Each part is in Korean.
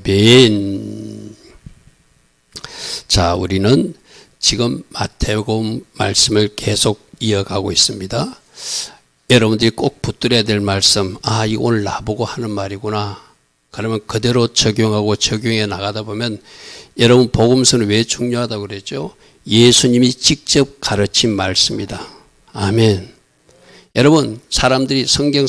아멘. 자, 우리는 지금 마태복음 말씀을 계속 이어가고 있습니다. 여러분들이 꼭 붙들어야 될 말씀, 이거 오늘 나보고 하는 말이구나. 그러면 그대로 적용해 나가다 보면 여러분 복음서는 왜 중요하다고 그랬죠? 예수님이 직접 가르친 말씀이다. 아멘. 여러분, 사람들이 성경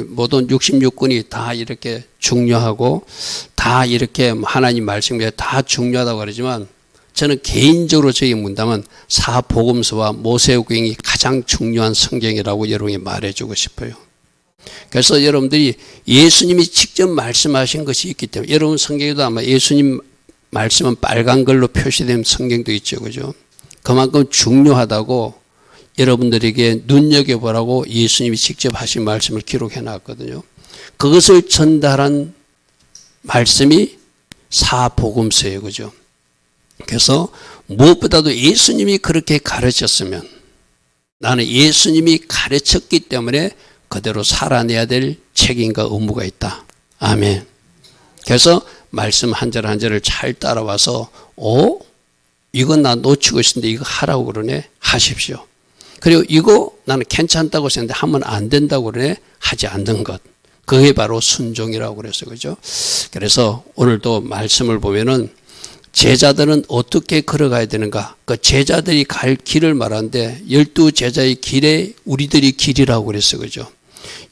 모든 66권이 다 이렇게 중요하고 다 이렇게 하나님 말씀이 다 중요하다고 그러지만 저는 개인적으로 저에게 묻다면 사복음서와 모세오경이 가장 중요한 성경이라고 여러분이 말해주고 싶어요. 그래서 여러분들이 예수님이 직접 말씀하신 것이 있기 때문에 여러분 성경에도 아마 예수님 말씀은 빨간 글로 표시된 성경도 있죠. 그죠? 그만큼 중요하다고 여러분들에게 눈여겨보라고 예수님이 직접 하신 말씀을 기록해 놨거든요. 그것을 전달한 말씀이 사복음서예요. 그죠? 그래서 무엇보다도 예수님이 그렇게 가르쳤으면 나는 예수님이 가르쳤기 때문에 그대로 살아내야 될 책임과 의무가 있다. 아멘. 그래서 말씀 한 절 한 절을 잘 따라와서 이건 나 놓치고 있었는데 이거 하라고 그러네. 하십시오. 그리고 이거 나는 괜찮다고 생각했는데 하면 안 된다고 그러네. 하지 않는 것. 그게 바로 순종이라고 그랬어요. 그죠? 그래서 오늘도 말씀을 보면은 제자들은 어떻게 걸어가야 되는가? 그 제자들이 갈 길을 말하는데 12제자의 길에 우리들이 길이라고 그랬어요. 그죠?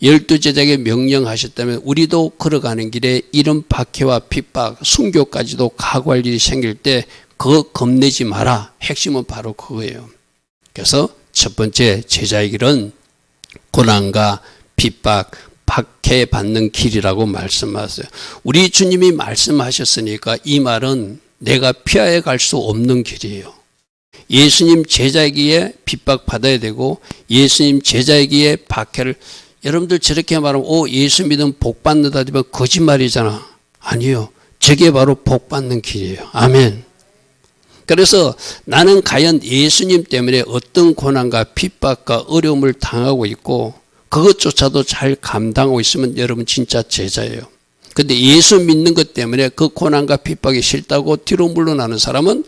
12제자에게 명령하셨다면 우리도 걸어가는 길에 이런 박해와 핍박, 순교까지도 각오할 일이 생길 때 그거 겁내지 마라. 핵심은 바로 그거예요. 그래서 첫 번째 제자의 길은 고난과 핍박, 박해받는 길이라고 말씀하셨어요. 우리 주님이 말씀하셨으니까 이 말은 내가 피하여 갈 수 없는 길이에요. 예수님 제자이기에 핍박받아야 되고 예수님 제자이기에 박해를 여러분들 저렇게 말하면 예수 믿으면 복 받는다 하면 거짓말이잖아. 아니요. 저게 바로 복 받는 길이에요. 아멘. 그래서 나는 과연 예수님 때문에 어떤 고난과 핍박과 어려움을 당하고 있고 그것조차도 잘 감당하고 있으면 여러분 진짜 제자예요. 근데 예수 믿는 것 때문에 그 고난과 핍박이 싫다고 뒤로 물러나는 사람은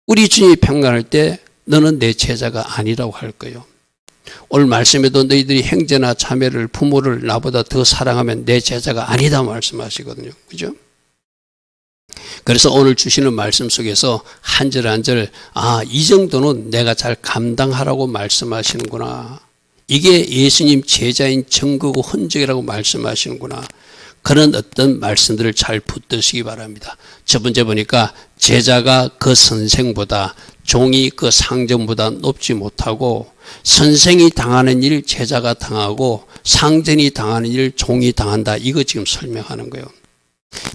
우리 주님이 평가할 때 너는 내 제자가 아니라고 할 거예요. 오늘 말씀에도 너희들이 형제나 자매를 부모를 나보다 더 사랑하면 내 제자가 아니다 말씀하시거든요. 그죠? 그래서 오늘 주시는 말씀 속에서 한 절 한 절 이 정도는 내가 잘 감당하라고 말씀하시는구나. 이게 예수님 제자인 증거고 흔적이라고 말씀하시는구나. 그런 어떤 말씀들을 잘 붙드시기 바랍니다. 첫 번째 보니까 제자가 그 선생보다 종이 그 상전보다 높지 못하고 선생이 당하는 일 제자가 당하고 상전이 당하는 일 종이 당한다. 이거 지금 설명하는 거예요.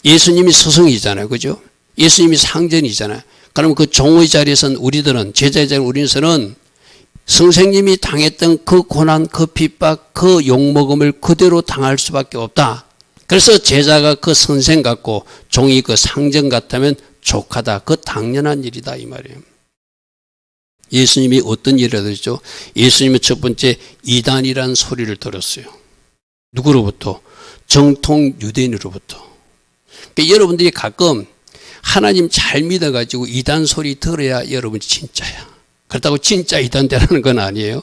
예수님이 스승이잖아요. 그죠? 예수님이 상전이잖아요. 그럼 그 종의 자리에서는 우리들은 제자의 자리에 우리는 선생님이 당했던 그 고난, 그 핍박, 그 욕먹음을 그대로 당할 수밖에 없다. 그래서 제자가 그 선생 같고 종이 그 상전 같다면 족하다. 그 당연한 일이다 이 말이에요. 예수님이 어떤 일을 하셨죠? 예수님은 첫 번째 이단이라는 소리를 들었어요. 누구로부터? 정통 유대인으로부터. 그러니까 여러분들이 가끔 하나님 잘 믿어가지고 이단 소리 들어야 여러분이 진짜야. 그렇다고 진짜 이단 되라는 건 아니에요.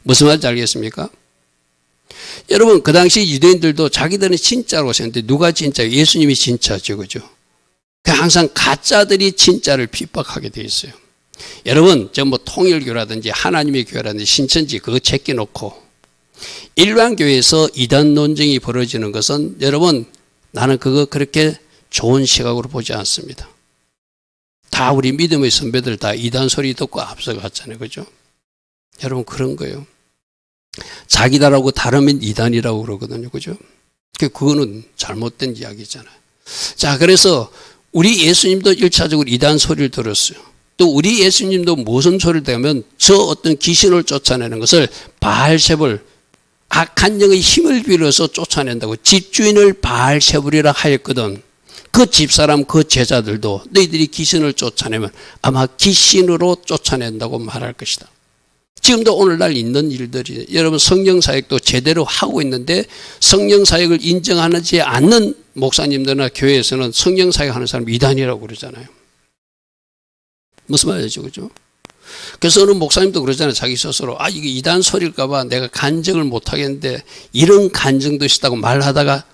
무슨 말인지 알겠습니까? 여러분 그 당시 유대인들도 자기들은 진짜라고 생각했는데 누가 진짜예요? 예수님이 진짜죠. 그죠? 항상 가짜들이 진짜를 핍박하게 돼 있어요. 여러분 저 통일교라든지 하나님의 교회라든지 신천지 그거 제껴놓고 일반 교회에서 이단 논쟁이 벌어지는 것은 여러분 나는 그거 그렇게 좋은 시각으로 보지 않습니다. 다 우리 믿음의 선배들 다 이단 소리 듣고 앞서갔잖아요. 그죠? 여러분 그런 거예요. 자기다라고 다르면 이단이라고 그러거든요. 그죠? 그거는 잘못된 이야기잖아요. 자, 그래서 우리 예수님도 1차적으로 이단 소리를 들었어요. 또 우리 예수님도 무슨 소리를 들으면 저 어떤 귀신을 쫓아내는 것을 바알세불 악한 영의 힘을 빌어서 쫓아낸다고 집주인을 바알세불이라 하였거든. 그 집사람 그 제자들도 너희들이 귀신을 쫓아내면 아마 귀신으로 쫓아낸다고 말할 것이다. 지금도 오늘날 있는 일들이 여러분 성령 사역도 제대로 하고 있는데 성령 사역을 인정하지 않는 목사님들이나 교회에서는 성령 사역하는 사람 이단이라고 그러잖아요. 무슨 말이죠, 그죠? 그래서 어느 목사님도 그러잖아요. 자기 스스로 이게 이단 소리일까 봐 내가 간증을 못 하겠는데 이런 간증도 있다고 말하다가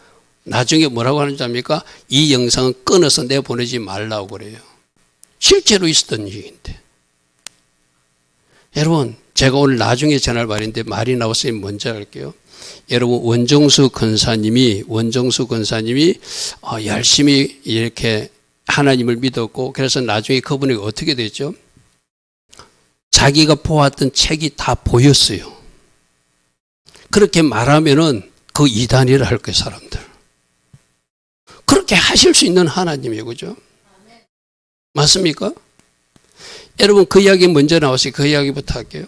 나중에 뭐라고 하는지 압니까? 이 영상은 끊어서 내보내지 말라고 그래요. 실제로 있었던 얘기인데. 여러분 제가 오늘 나중에 전할 말인데 말이 나왔으니 먼저 할게요. 여러분 원정수 권사님이 열심히 이렇게 하나님을 믿었고 그래서 나중에 그분이 어떻게 됐죠? 자기가 보았던 책이 다 보였어요. 그렇게 말하면은 그 이단이라 할 거예요, 사람들. 그렇게 하실 수 있는 하나님이에요, 그죠? 맞습니까? 여러분 그 이야기 먼저 나왔어요. 그 이야기부터 할게요.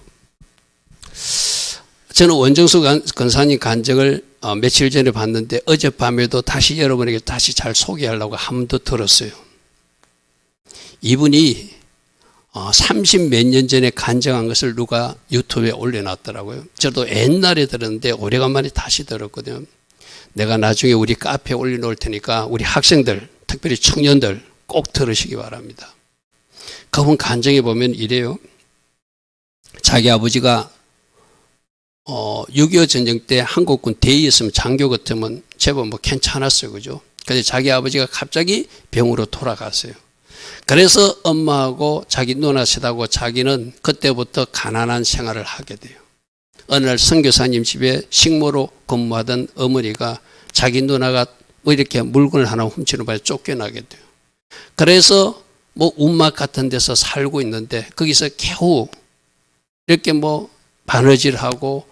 저는 원정수 권사님 간증을 며칠 전에 봤는데 어젯밤에도 다시 여러분에게 다시 잘 소개하려고 한 번 더 들었어요. 이분이 30 몇 년 전에 간증한 것을 누가 유튜브에 올려놨더라고요. 저도 옛날에 들었는데 오래간만에 다시 들었거든요. 내가 나중에 우리 카페에 올려놓을 테니까 우리 학생들, 특별히 청년들 꼭 들으시기 바랍니다. 그분 간증해 보면 이래요. 자기 아버지가 6.25 전쟁 때 한국군 대위였으면 장교 같으면 제법 괜찮았어요. 그죠? 근데 자기 아버지가 갑자기 병으로 돌아갔어요. 그래서 엄마하고 자기 누나셋하고 자기는 그때부터 가난한 생활을 하게 돼요. 어느 날 선교사님 집에 식모로 근무하던 어머니가 자기 누나가 이렇게 물건을 하나 훔치는 바에 쫓겨나게 돼요. 그래서 운막 같은 데서 살고 있는데 거기서 겨우 이렇게 바느질하고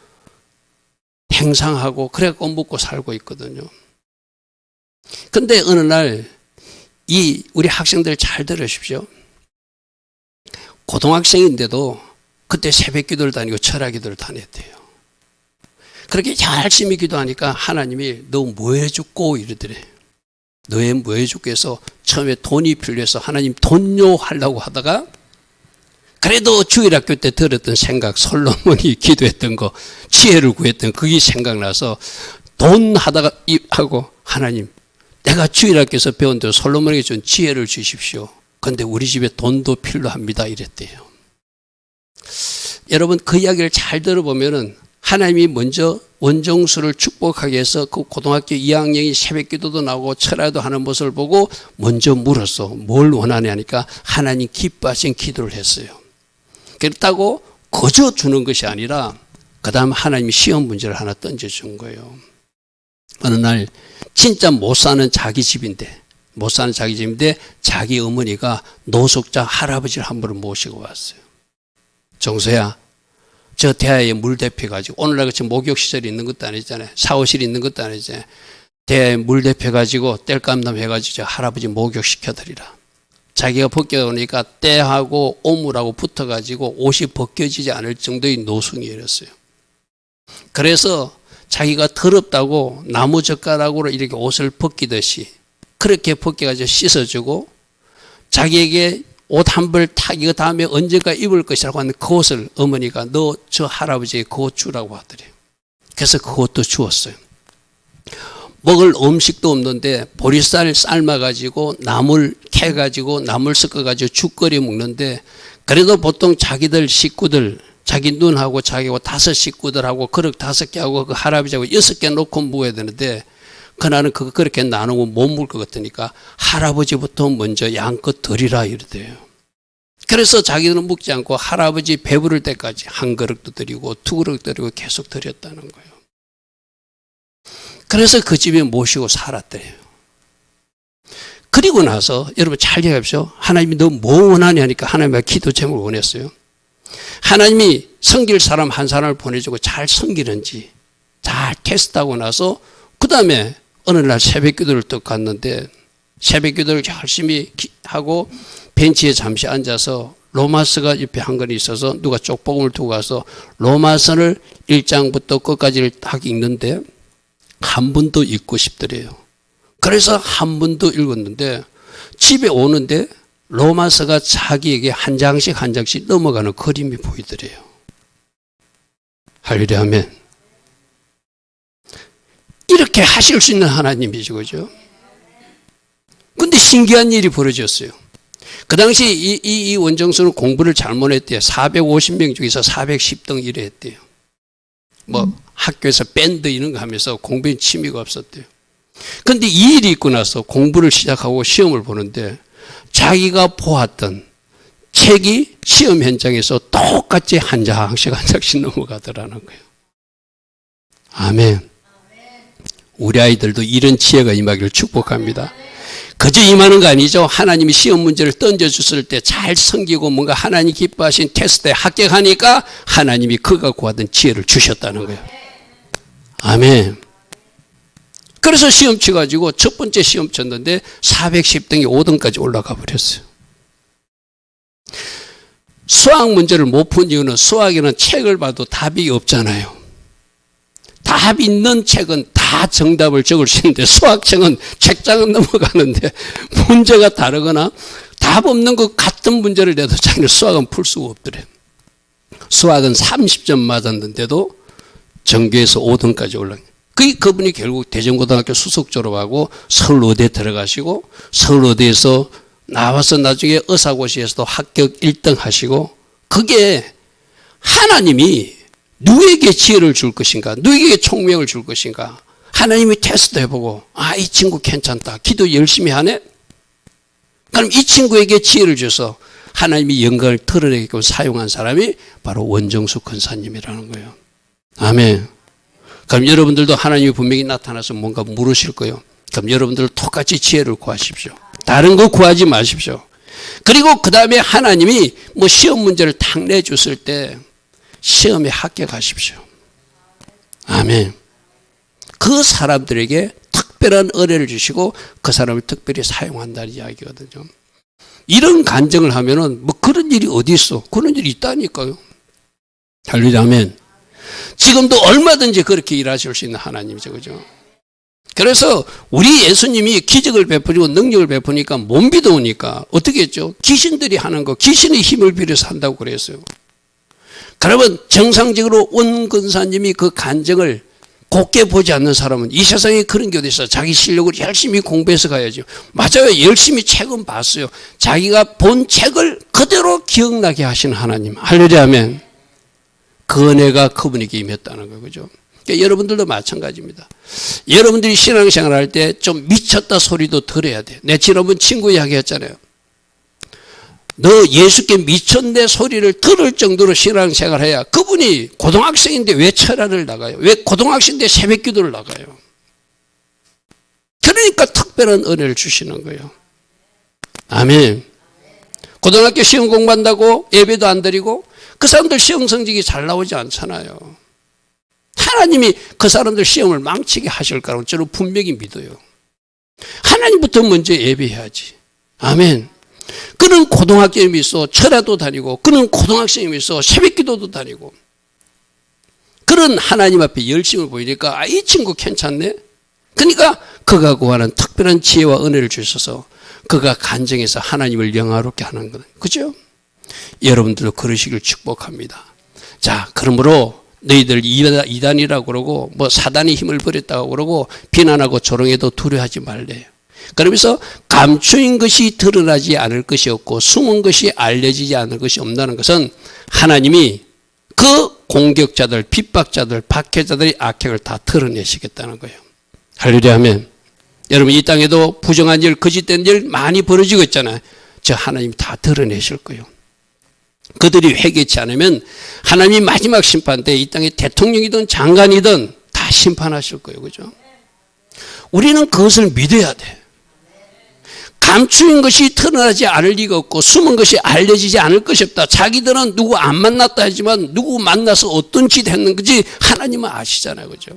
행상하고 그래갖고 먹고 살고 있거든요. 근데 어느 날 우리 학생들 잘 들으십시오. 고등학생인데도 그때 새벽 기도를 다니고 철학 기도를 다녔대요. 그렇게 열심히 기도하니까 하나님이 너 뭐 해줄꼬 이러더래. 너의 뭐 해줄꼬 해서 처음에 돈이 필요해서 하나님 돈요 하려고 하다가 그래도 주일학교 때 들었던 생각, 솔로몬이 기도했던 거, 지혜를 구했던 그게 생각나서 돈 하다가 하고 하나님 내가 주일학교에서 배운 대로 솔로몬에게 준 지혜를 주십시오. 그런데 우리 집에 돈도 필요합니다 이랬대요. 여러분 그 이야기를 잘 들어보면은 하나님이 먼저 원정수를 축복하기 위해서 그 고등학교 2학년이 새벽 기도도 나오고 철야도 하는 모습을 보고 먼저 물었어. 뭘 원하냐 하니까 하나님 기뻐하신 기도를 했어요. 그렇다고 거저 주는 것이 아니라 그 다음 하나님이 시험 문제를 하나 던져준 거예요. 어느 날 진짜 못 사는 자기 집인데 자기 어머니가 노숙자 할아버지를 한 분을 모시고 왔어요. 정서야 저 대야에 물 대표가지고 오늘날 같이 목욕시설이 있는 것도 아니잖아요. 샤워실이 있는 것도 아니잖아요. 대야에 물 대표가지고 땔감담 해가지고 저 할아버지 목욕시켜드리라. 자기가 벗겨오니까 때하고 오물하고 붙어가지고 옷이 벗겨지지 않을 정도의 노숙이었어요. 그래서 자기가 더럽다고 나무 젓가락으로 이렇게 옷을 벗기듯이 그렇게 벗겨가지고 씻어주고 자기에게 옷 한 벌 이거 다음에 언젠가 입을 것이라고 하는 그 옷을 어머니가 너 저 할아버지에게 그 옷 주라고 하더래요. 그래서 그 옷도 주었어요. 먹을 음식도 없는데 보리쌀 삶아가지고 나물 캐가지고 나물 섞어가지고 죽 끓여 먹는데 그래도 보통 자기들 식구들 자기 눈하고 자기하고 5 식구들하고 그릇 5개하고 그 할아버지하고 6개 놓고 먹어야 되는데 그날은 그거 그렇게 나누면 못 먹을 것 같으니까 할아버지부터 먼저 양껏 드리라 이러대요. 그래서 자기들은 먹지 않고 할아버지 배부를 때까지 한 그릇도 드리고 2그릇 드리고 계속 드렸다는 거예요. 그래서 그 집에 모시고 살았대요. 그리고 나서 여러분 잘 기억하십시오. 하나님이 너 뭐 원하냐 하니까 하나님의 기도 제목을 원했어요. 하나님이 섬길 사람 한 사람을 보내주고 잘 섬기는지 잘 테스트하고 나서 그 다음에 어느 날 새벽 기도를 또 갔는데 새벽 기도를 열심히 하고 벤치에 잠시 앉아서 로마서가 옆에 한 권이 있어서 누가 쪽복음을 두고 가서 로마서를 1장부터 끝까지를 딱 읽는데 한 번도 읽고 싶더래요. 그래서 한 번도 읽었는데 집에 오는데 로마서가 자기에게 한 장씩 한 장씩 넘어가는 그림이 보이더래요. 할렐루야 아멘. 이렇게 하실 수 있는 하나님이죠. 그죠? 근데 신기한 일이 벌어졌어요. 그 당시 이 원정수는 공부를 잘못했대요. 450명 중에서 410등 이래 했대요. 뭐 학교에서 밴드 이런 거 하면서 공부에 취미가 없었대요. 근데 이 일이 있고 나서 공부를 시작하고 시험을 보는데 자기가 보았던 책이 시험 현장에서 똑같이 한 장씩 한 장씩 넘어가더라는 거예요. 아멘. 우리 아이들도 이런 지혜가 임하기를 축복합니다. 그저 임하는 거 아니죠. 하나님이 시험 문제를 던져줬을 때 잘 섬기고 뭔가 하나님 기뻐하신 테스트에 합격하니까 하나님이 그가 구하던 지혜를 주셨다는 거예요. 아멘. 그래서 시험 쳐가지고 첫 번째 시험 쳤는데 410등이 5등까지 올라가 버렸어요. 수학 문제를 못 푼 이유는 수학에는 책을 봐도 답이 없잖아요. 답 있는 책은 다 정답을 적을 수 있는데 수학책은 책장은 넘어가는데 문제가 다르거나 답 없는 것 같은 문제를 내도 자기는 수학은 풀 수가 없더래요. 수학은 30점 맞았는데도 전교에서 5등까지 올라간 거예요. 그분이 결국 대전고등학교 수석 졸업하고 서울의대에 들어가시고 서울의대에서 나와서 나중에 의사고시에서도 합격 1등 하시고 그게 하나님이 누구에게 지혜를 줄 것인가? 누구에게 총명을 줄 것인가? 하나님이 테스트 해보고 이 친구 괜찮다. 기도 열심히 하네? 그럼 이 친구에게 지혜를 줘서 하나님이 영광을 드러내게끔 사용한 사람이 바로 원정수 권사님이라는 거예요. 아멘. 그럼 여러분들도 하나님이 분명히 나타나서 뭔가 물으실 거예요. 그럼 여러분들 똑같이 지혜를 구하십시오. 다른 거 구하지 마십시오. 그리고 그 다음에 하나님이 뭐 시험 문제를 탁 내줬을 때 시험에 합격하십시오. 아멘. 그 사람들에게 특별한 은혜를 주시고 그 사람을 특별히 사용한다는 이야기거든요. 이런 간증을 하면은 뭐 그런 일이 어디 있어? 그런 일이 있다니까요. 할렐루야 아멘. 지금도 얼마든지 그렇게 일하실 수 있는 하나님이죠. 그죠? 그래서 우리 예수님이 기적을 베푸고 능력을 베푸니까 못 믿어오니까 어떻게 했죠? 귀신들이 하는 거, 귀신의 힘을 빌어서 한다고 그랬어요. 그러면 정상적으로 원근사님이 그 간증을 곱게 보지 않는 사람은 이 세상에 그런 게 어디 있어? 자기 실력으로 열심히 공부해서 가야죠. 맞아요. 열심히 책은 봤어요. 자기가 본 책을 그대로 기억나게 하시는 하나님. 할렐루야 아멘. 그 은혜가 그분에게 임했다는 거예요. 그죠? 그러니까 여러분들도 마찬가지입니다. 여러분들이 신앙생활 할 때 좀 미쳤다 소리도 들어야 돼. 내 지난번 친구 이야기했잖아요. 너 예수께 미쳤네 소리를 들을 정도로 신앙생활 해야 그분이 고등학생인데 왜 철야를 나가요? 왜 고등학생인데 새벽기도를 나가요? 그러니까 특별한 은혜를 주시는 거예요. 아멘. 고등학교 시험 공부한다고 예배도 안 드리고 그 사람들 시험 성적이 잘 나오지 않잖아요. 하나님이 그 사람들 시험을 망치게 하실 거라고 저는 분명히 믿어요. 하나님부터 먼저 예배해야지. 아멘. 그는 고등학교에 있어 철야도 다니고 그는 고등학생이 있어 새벽기도도 다니고 그런 하나님 앞에 열심을 보이니까 이 친구 괜찮네. 그러니까 그가 구하는 특별한 지혜와 은혜를 주셔서 그가 간증해서 하나님을 영화롭게 하는 거예요. 그죠? 여러분들도 그러시길 축복합니다. 자, 그러므로 너희들 이단이라고 그러고 뭐 사단이 힘을 버렸다고 그러고 비난하고 조롱해도 두려워하지 말래요. 그러면서 감추인 것이 드러나지 않을 것이 없고 숨은 것이 알려지지 않을 것이 없다는 것은 하나님이 그 공격자들, 핍박자들, 박해자들의 악행을 다 드러내시겠다는 거예요. 할렐루야 하면 여러분 이 땅에도 부정한 일, 거짓된 일 많이 벌어지고 있잖아요. 저 하나님이 다 드러내실 거예요. 그들이 회개치 않으면 하나님이 마지막 심판 때 이 땅에 대통령이든 장관이든 다 심판하실 거예요. 그죠? 우리는 그것을 믿어야 돼. 감추인 것이 드러나지 않을 리가 없고 숨은 것이 알려지지 않을 것이 없다. 자기들은 누구 안 만났다 하지만 누구 만나서 어떤 짓 했는 건지 하나님은 아시잖아요. 그죠?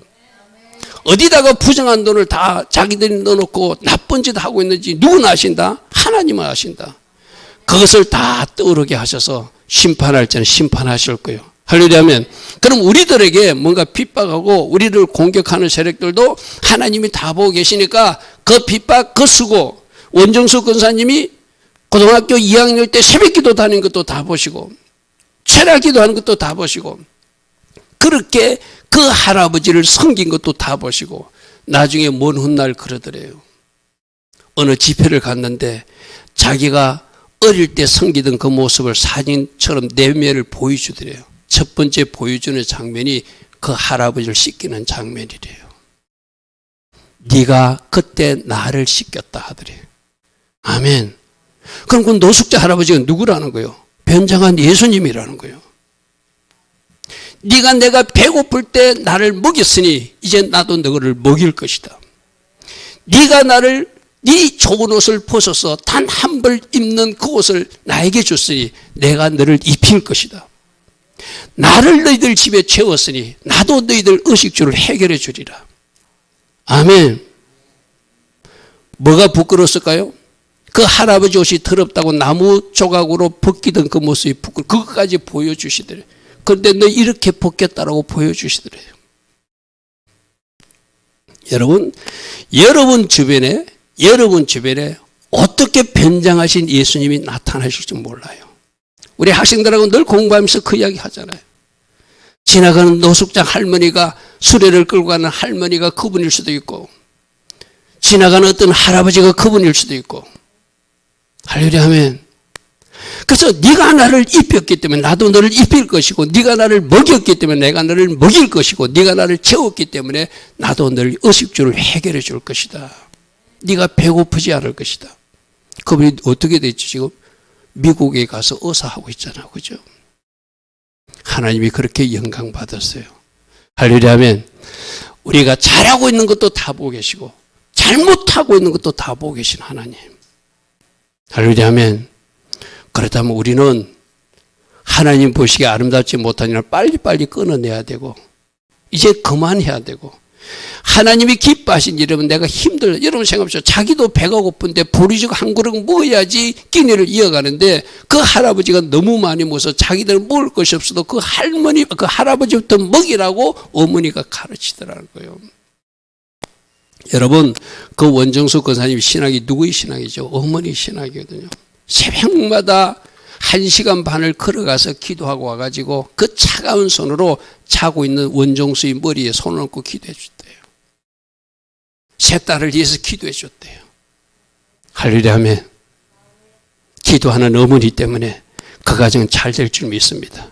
어디다가 부정한 돈을 다 자기들이 넣어놓고 나쁜 짓 하고 있는지 누구는 아신다? 하나님은 아신다. 그것을 다 떠오르게 하셔서 심판할 때는 심판하실 거예요. 할렐루야 하면 그럼 우리들에게 뭔가 핍박하고 우리를 공격하는 세력들도 하나님이 다 보고 계시니까 그 핍박, 그 수고 원정수 권사님이 고등학교 2학년 때 새벽기도 다니는 것도 다 보시고 철야기도 하는 것도 다 보시고 그렇게 그 할아버지를 섬긴 것도 다 보시고 나중에 먼 훗날 그러더래요. 어느 집회를 갔는데 자기가 어릴 때 섬기던 그 모습을 사진처럼 내면을 보여주더래요. 첫 번째 보여주는 장면이 그 할아버지를 씻기는 장면이래요. 네가 그때 나를 씻겼다 하더래요. 아멘. 그럼 그 노숙자 할아버지가 누구라는 거예요? 변장한 예수님이라는 거예요. 네가 내가 배고플 때 나를 먹였으니 이제 나도 너를 먹일 것이다. 네가 나를 네 좋은 옷을 벗어서 단 한 벌 입는 그 옷을 나에게 줬으니 내가 너를 입힐 것이다. 나를 너희들 집에 채웠으니 나도 너희들 의식주를 해결해 주리라. 아멘. 뭐가 부끄러웠을까요? 그 할아버지 옷이 더럽다고 나무 조각으로 벗기던 그 모습이 부끄러워. 그것까지 보여주시더래요. 그런데 너 이렇게 벗겼다라고 보여주시더래요. 여러분 주변에 어떻게 변장하신 예수님이 나타나실지 몰라요. 우리 학생들하고 늘 공부하면서 그 이야기 하잖아요. 지나가는 노숙자 할머니가 수레를 끌고 가는 할머니가 그분일 수도 있고, 지나가는 어떤 할아버지가 그분일 수도 있고. 할렐루야 아멘. 그래서 네가 나를 입혔기 때문에 나도 너를 입힐 것이고, 네가 나를 먹였기 때문에 내가 너를 먹일 것이고, 네가 나를 채웠기 때문에 나도 너를 의식주를 해결해 줄 것이다. 네가 배고프지 않을 것이다. 그분이 어떻게 됐지? 지금 미국에 가서 의사하고 있잖아. 그죠? 하나님이 그렇게 영광 받았어요. 할렐루야 아멘. 우리가 잘하고 있는 것도 다 보고 계시고 잘못하고 있는 것도 다 보고 계신 하나님. 할렐루야 아멘. 그렇다면 우리는 하나님 보시기에 아름답지 못한 일을 빨리빨리 끊어내야 되고 이제 그만해야 되고, 하나님이 기뻐하신 일이면 내가 힘들어. 여러분 생각해보세요. 자기도 배가 고픈데 보리죽 한 그릇 먹어야지 끼니를 이어가는데 그 할아버지가 너무 많이 먹어서 자기들은 먹을 것이 없어도 그 할아버지부터 먹이라고 어머니가 가르치더라는 거예요. 여러분, 그 원정수 권사님 신학이 누구의 신학이죠? 어머니 신학이거든요. 새벽마다 1시간 반을 걸어가서 기도하고 와가지고 그 차가운 손으로 자고 있는 원정수의 머리에 손을 얹고 기도해 줬대요. 세 딸을 위해서 기도해 줬대요. 할렐루야 아멘. 기도하는 어머니 때문에 그 가정은 잘 될 줄 믿습니다.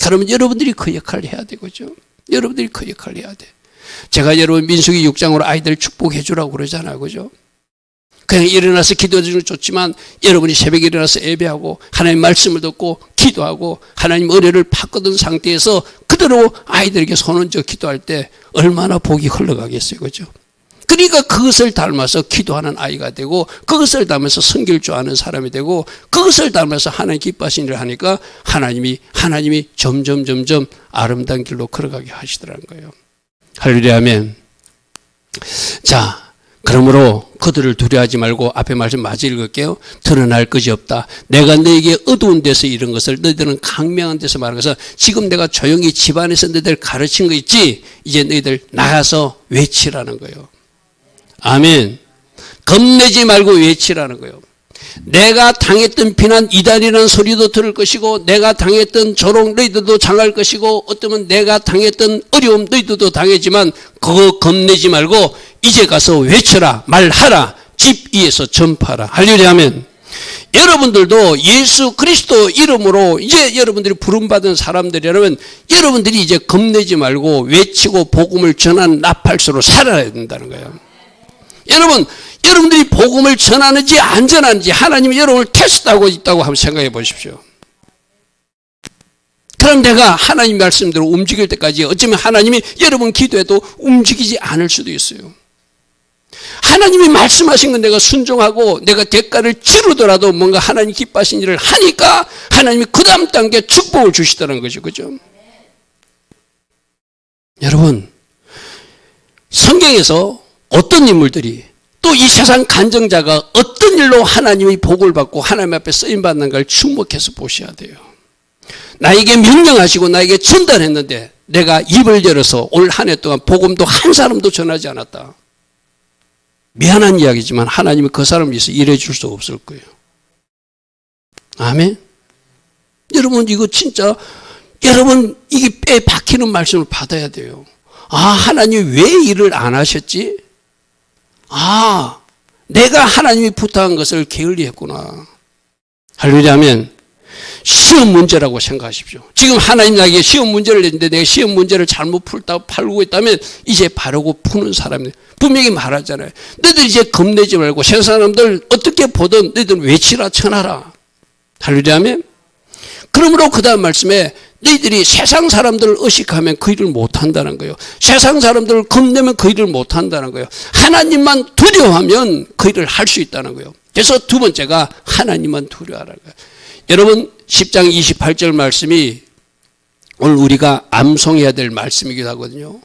그러면 여러분들이 그 역할을 해야 되겠죠. 여러분들이 그 역할을 해야 돼. 제가 여러분 민수기 6장으로 아이들 축복해 주라고 그러잖아요. 그죠? 그냥 일어나서 기도해 주는 좋지만 여러분이 새벽에 일어나서 예배하고 하나님 말씀을 듣고 기도하고 하나님 은혜를 받거든 상태에서 그대로 아이들에게 손 얹어 기도할 때 얼마나 복이 흘러가겠어요. 그죠? 그러니까 그것을 닮아서 기도하는 아이가 되고, 그것을 닮아서 섬길 줄 아는 사람이 되고, 그것을 닮아서 하나님 기뻐하신 일을 하니까 하나님이 점점 아름다운 길로 걸어가게 하시더라는 거예요. 할렐루야 아멘. 자, 그러므로 그들을 두려워하지 말고 앞에 말씀 마저 읽을게요. 드러날 것이 없다. 내가 너에게 어두운 데서 이런 것을 너희들은 강명한 데서 말한 것은, 지금 내가 조용히 집안에서 너희들 가르친 거 있지? 이제 너희들 나가서 외치라는 거예요. 아멘. 겁내지 말고 외치라는 거예요. 내가 당했던 비난 이단이라는 소리도 들을 것이고, 내가 당했던 조롱 너희들도 당할 것이고, 어쩌면 내가 당했던 어려움 너희들도 당했지만 그거 겁내지 말고 이제 가서 외쳐라, 말하라, 집 위에서 전파하라. 할렐루야 아멘. 여러분들도 예수 그리스도 이름으로 이제 여러분들이 부름받은 사람들이라면 여러분들이 이제 겁내지 말고 외치고 복음을 전하는 나팔수로 살아야 된다는 거예요. 여러분들이 복음을 전하는지 안 전하는지 하나님이 여러분을 테스트하고 있다고 한번 생각해 보십시오. 그럼 내가 하나님 말씀대로 움직일 때까지 어쩌면 하나님이 여러분 기도해도 움직이지 않을 수도 있어요. 하나님이 말씀하신 건 내가 순종하고 내가 대가를 치르더라도 뭔가 하나님 기뻐하신 일을 하니까 하나님이 그 다음 단계 축복을 주시더라는 거죠. 그죠? 여러분, 성경에서 어떤 인물들이 또 이 세상 간증자가 어떤 일로 하나님의 복을 받고 하나님 앞에 쓰임받는 걸 주목해서 보셔야 돼요. 나에게 명령하시고 나에게 전달했는데 내가 입을 열어서 올 한 해 동안 복음도 한 사람도 전하지 않았다. 미안한 이야기지만 하나님이 그 사람을 위해서 일해 줄 수 없을 거예요. 아멘. 여러분, 이거 진짜 여러분, 이게 뼈에 박히는 말씀을 받아야 돼요. 아, 하나님 왜 일을 안 하셨지? 아, 내가 하나님이 부탁한 것을 게을리했구나. 할렐루야 하면 시험 문제라고 생각하십시오. 지금 하나님 나에게 시험 문제를 냈는데 내가 시험 문제를 잘못 풀고 있다면 이제 바르고 푸는 사람이 분명히 말하잖아요. 너희들 이제 겁내지 말고 세상 사람들 어떻게 보든 너희들 외치라 쳐놔라. 할렐루야 하면 그러므로 그 다음 말씀에 너희들이 세상 사람들을 의식하면 그 일을 못한다는 거예요. 세상 사람들을 겁내면 그 일을 못한다는 거예요. 하나님만 두려워하면 그 일을 할 수 있다는 거예요. 그래서 두 번째가 하나님만 두려워하라는 거예요. 여러분 10장 28절 말씀이 오늘 우리가 암송해야 될 말씀이기도 하거든요.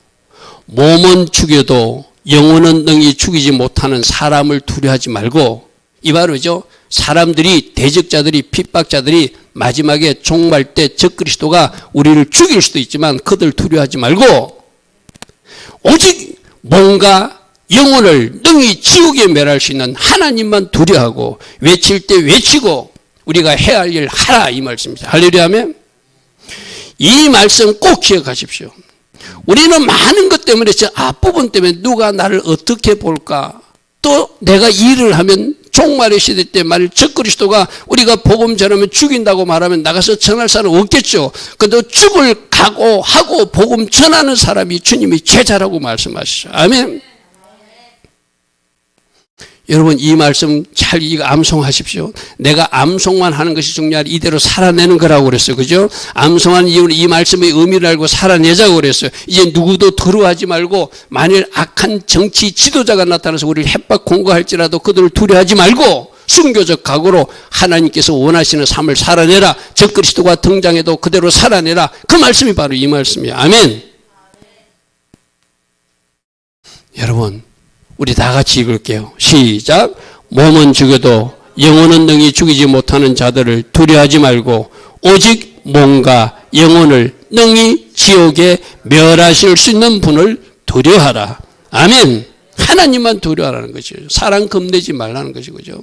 몸은 죽여도 영혼은 능히 죽이지 못하는 사람을 두려워하지 말고, 이 말이죠. 사람들이, 대적자들이, 핍박자들이 마지막에 종말 때 적그리스도가 우리를 죽일 수도 있지만 그들 두려워하지 말고 오직 몸과 영혼을 능히 지옥에 멸할 수 있는 하나님만 두려워하고 외칠 때 외치고 우리가 해야 할 일 하라, 이 말씀입니다. 할렐루야 하면 이 말씀 꼭 기억하십시오. 우리는 많은 것 때문에, 저 앞부분 때문에 누가 나를 어떻게 볼까, 또 내가 일을 하면 종말의 시대 때 만일 적그리스도가 우리가 복음 전하면 죽인다고 말하면 나가서 전할 사람 없겠죠. 그런데 죽을 각오하고 복음 전하는 사람이 주님이 제자라고 말씀하시죠. 아멘. 여러분 이 말씀 잘 이거 암송하십시오. 내가 암송만 하는 것이 중요하지 이대로 살아내는 거라고 그랬어요. 그죠? 암송하는 이유는 이 말씀의 의미를 알고 살아내자고 그랬어요. 이제 누구도 두려워하지 말고 만일 악한 정치 지도자가 나타나서 우리를 협박 공고할지라도 그들을 두려워하지 말고 순교적 각오로 하나님께서 원하시는 삶을 살아내라. 적그리스도가 등장해도 그대로 살아내라. 그 말씀이 바로 이 말씀이에요. 아멘. 여러분 우리 다 같이 읽을게요. 시작. 몸은 죽여도 영혼은 능히 죽이지 못하는 자들을 두려워하지 말고 오직 몸과 영혼을 능히 지옥에 멸하실 수 있는 분을 두려워하라. 아멘. 하나님만 두려워하라는 것이죠. 사람 겁내지 말라는 것이죠.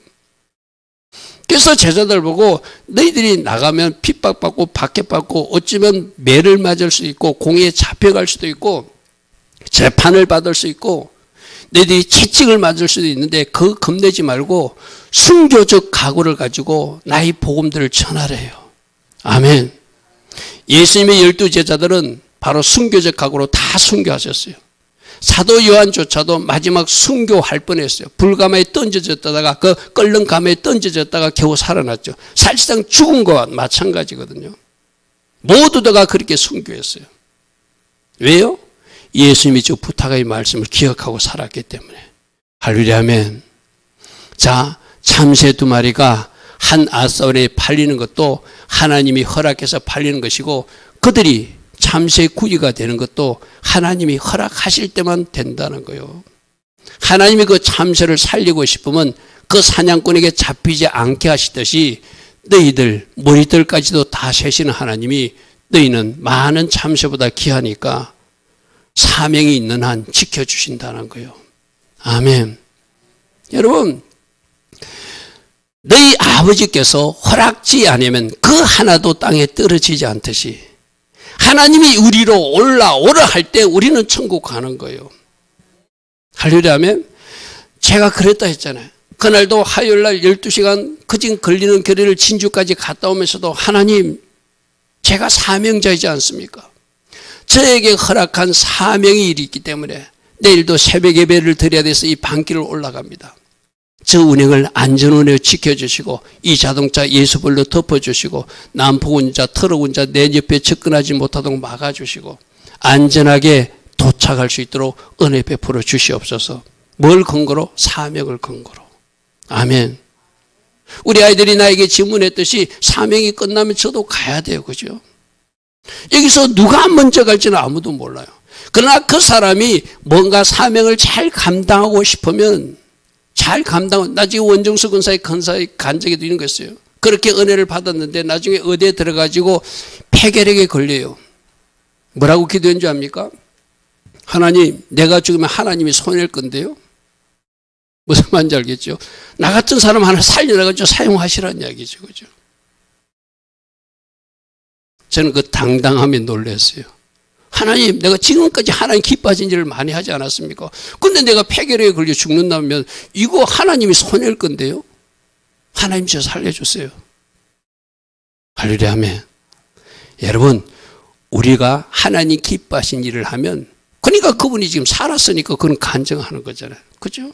그래서 제자들 보고 너희들이 나가면 핍박받고 박해받고 어쩌면 매를 맞을 수도 있고 공에 잡혀갈 수도 있고 재판을 받을 수 있고 너희들이 채찍을 맞을 수도 있는데 그 겁내지 말고 순교적 각오를 가지고 나의 복음들을 전하래요. 아멘. 예수님의 12제자들은 바로 순교적 각오로 다 순교하셨어요. 사도 요한조차도 마지막 순교할 뻔했어요. 불가마에 던져졌다가 그 끓는 감에 던져졌다가 겨우 살아났죠. 사실상 죽은 것과 마찬가지거든요. 모두 다가 그렇게 순교했어요. 왜요? 예수님이 저 부탁의 말씀을 기억하고 살았기 때문에. 할렐루야 아멘. 자, 참새 두 마리가 한 아싸원에 팔리는 것도 하나님이 허락해서 팔리는 것이고 그들이 참새 구이가 되는 것도 하나님이 허락하실 때만 된다는 거예요. 하나님이 그 참새를 살리고 싶으면 그 사냥꾼에게 잡히지 않게 하시듯이 너희들 머리들까지도 다 세시는 하나님이 너희는 많은 참새보다 귀하니까 사명이 있는 한 지켜주신다는 거예요. 아멘. 여러분 너희 아버지께서 허락지 않으면 그 하나도 땅에 떨어지지 않듯이 하나님이 우리로 올라오라 할 때 우리는 천국 가는 거예요. 할렐루야 아멘. 제가 그랬다 했잖아요. 그날도 화요일날 12시간 그진 걸리는 거리를 진주까지 갔다 오면서도 하나님 제가 사명자이지 않습니까? 저에게 허락한 사명의 일이 있기 때문에 내일도 새벽 예배를 드려야 돼서 이 반길을 올라갑니다. 저 운행을 안전운행을 지켜주시고 이 자동차 예수불로 덮어주시고 난폭운전자 트럭운전자 내 옆에 접근하지 못하도록 막아주시고 안전하게 도착할 수 있도록 은혜 베풀어 주시옵소서. 뭘 근거로? 사명을 근거로. 아멘. 우리 아이들이 나에게 질문했듯이 사명이 끝나면 저도 가야 돼요. 그죠? 여기서 누가 먼저 갈지는 아무도 몰라요. 그러나 그 사람이 뭔가 사명을 잘 감당하고 싶으면 잘 감당하고, 나 지금 원정수 근사의 간 적이 있는 거였어요. 그렇게 은혜를 받았는데 나중에 의대에 들어가지고 폐결핵에 걸려요. 뭐라고 기도한 줄 압니까? 하나님, 내가 죽으면 하나님이 손해낼 건데요. 무슨 말인지 알겠죠? 나 같은 사람 하나 살려내가지고 사용하시라는 이야기죠. 그죠? 저는 그 당당함에 놀랐어요. 하나님, 내가 지금까지 하나님 기뻐하신 일을 많이 하지 않았습니까? 근데 내가 폐결핵에 걸려 죽는다면 이거 하나님이 손해일 건데요. 하나님 저 살려주세요. 할렐루야 아멘. 여러분, 우리가 하나님 기뻐하신 일을 하면, 그러니까 그분이 지금 살았으니까 그건 간증하는 거잖아요. 그죠?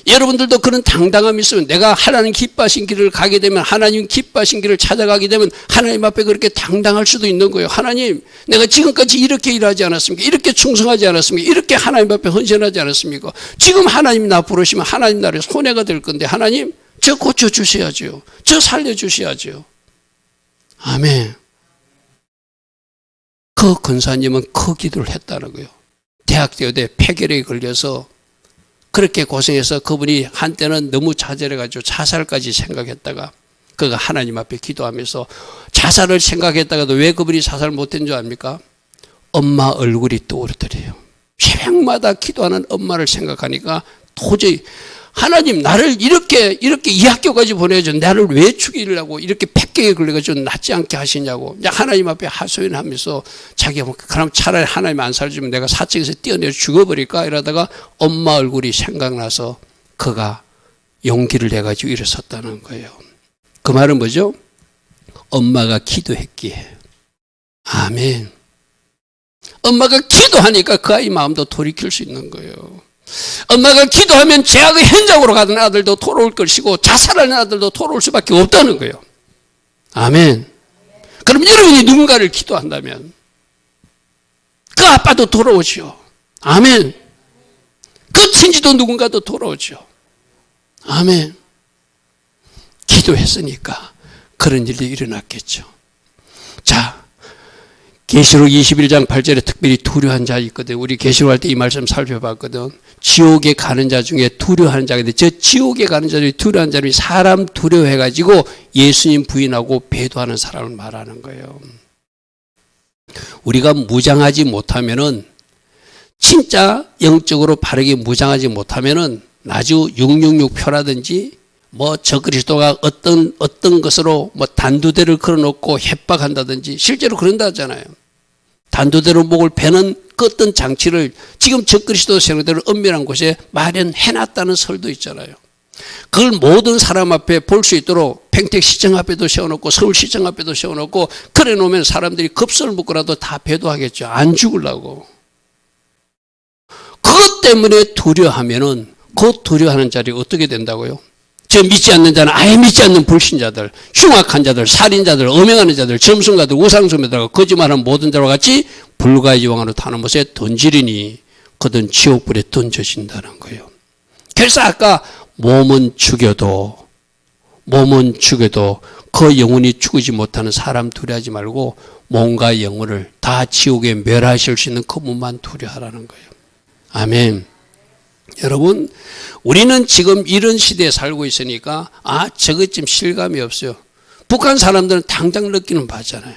여러분들도 그런 당당함이 있으면, 내가 하나님 기뻐하신 길을 가게 되면, 하나님 기뻐하신 길을 찾아가게 되면 하나님 앞에 그렇게 당당할 수도 있는 거예요. 하나님, 내가 지금까지 이렇게 일하지 않았습니까? 이렇게 충성하지 않았습니까? 이렇게 하나님 앞에 헌신하지 않았습니까? 지금 하나님 나 부르시면 하나님 나라에 손해가 될 건데, 하나님 저 고쳐주셔야죠. 저 살려주셔야죠. 아멘. 그 권사님은 그 기도를 했다는 거예요. 대학교 때 폐결핵에 걸려서 그렇게 고생해서 그분이 한때는 너무 좌절해가지고 자살까지 생각했다가, 그가 하나님 앞에 기도하면서 자살을 생각했다가도 왜 그분이 자살 못한 줄 압니까? 엄마 얼굴이 떠오르더래요. 새벽마다 기도하는 엄마를 생각하니까 도저히, 하나님 나를 이렇게 이 학교까지 보내줘, 나를 왜 죽이려고 이렇게 폐결에 걸려가지고 낫지 않게 하시냐고 하나님 앞에 하소연하면서, 자기가 그럼 차라리 하나님 안 살려주면 내가 사책에서 뛰어내려 죽어버릴까 이러다가 엄마 얼굴이 생각나서 그가 용기를 내가지고 일어섰다는 거예요. 그 말은 뭐죠? 엄마가 기도했기에. 아멘. 엄마가 기도하니까 그 아이 마음도 돌이킬 수 있는 거예요. 엄마가 기도하면 죄악의 현장으로 가던 아들도 돌아올 것이고 자살하는 아들도 돌아올 수밖에 없다는 거예요. 아멘. 그럼 여러분이 누군가를 기도한다면 그 아빠도 돌아오죠. 아멘. 그 친지도 누군가도 돌아오죠. 아멘. 기도했으니까 그런 일이 일어났겠죠. 자, 계시록 21장 8절에 특별히 두려워한 자 있거든. 우리 계시록할 때 이 말씀 살펴봤거든. 지옥에 가는 자 중에 두려워하는 자가 있는데, 저 지옥에 가는 자 중에 두려워하는 자는 사람 두려워해가지고 예수님 부인하고 배도하는 사람을 말하는 거예요. 우리가 무장하지 못하면은, 진짜 영적으로 바르게 무장하지 못하면은 아주 666표라든지 저 그리스도가 어떤 것으로 단두대를 걸어놓고 협박한다든지, 실제로 그런다 하잖아요. 단두대로 목을 베는 그 어떤 장치를 지금 저 그리스도 세력들을 엄밀한 곳에 마련해놨다는 설도 있잖아요. 그걸 모든 사람 앞에 볼 수 있도록 평택시청 앞에도 세워놓고 서울시청 앞에도 세워놓고 그래 놓으면 사람들이 급설 묻고라도 다 배도하겠죠. 안 죽으려고. 그것 때문에 두려워하면은 그 두려워하는 자리 어떻게 된다고요? 저 믿지 않는 자는 아예 믿지 않는 불신자들, 흉악한 자들, 살인자들, 음행하는 자들, 점성가들, 우상숭배들, 거짓말하는 모든 자와 같이 불가의 지왕으로 타는 못에 던지리니 그들은 지옥불에 던져진다는 거예요. 그래서 아까 몸은 죽여도 그 영혼이 죽지 못하는 사람 두려워하지 말고 몸과 영혼을 다 지옥에 멸하실 수 있는 그분만 두려워하라는 거예요. 아멘. 여러분, 우리는 지금 이런 시대에 살고 있으니까 저것쯤 실감이 없어요. 북한 사람들은 당장 느끼는 바잖아요.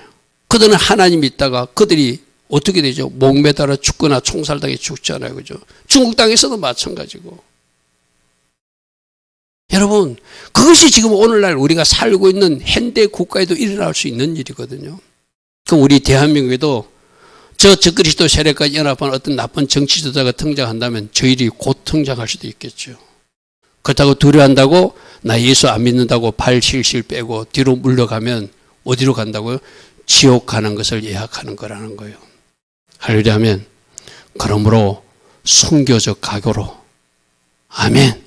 그들은 하나님 있다가 그들이 어떻게 되죠? 목매달아 죽거나 총살당해 죽잖아요. 그죠? 중국 땅에서도 마찬가지고. 여러분, 그것이 지금 오늘날 우리가 살고 있는 현대 국가에도 일어날 수 있는 일이거든요. 그럼 우리 대한민국에도 저 그리스도 세력과 연합한 어떤 나쁜 정치 지도자가 등장한다면 저희들이 곧 등장할 수도 있겠죠. 그렇다고 두려워한다고 나 예수 안 믿는다고 발 실실 빼고 뒤로 물러가면 어디로 간다고요? 지옥 가는 것을 예약하는 거라는 거예요. 할렐루야 하면, 그러므로 순교적 각오로 아멘,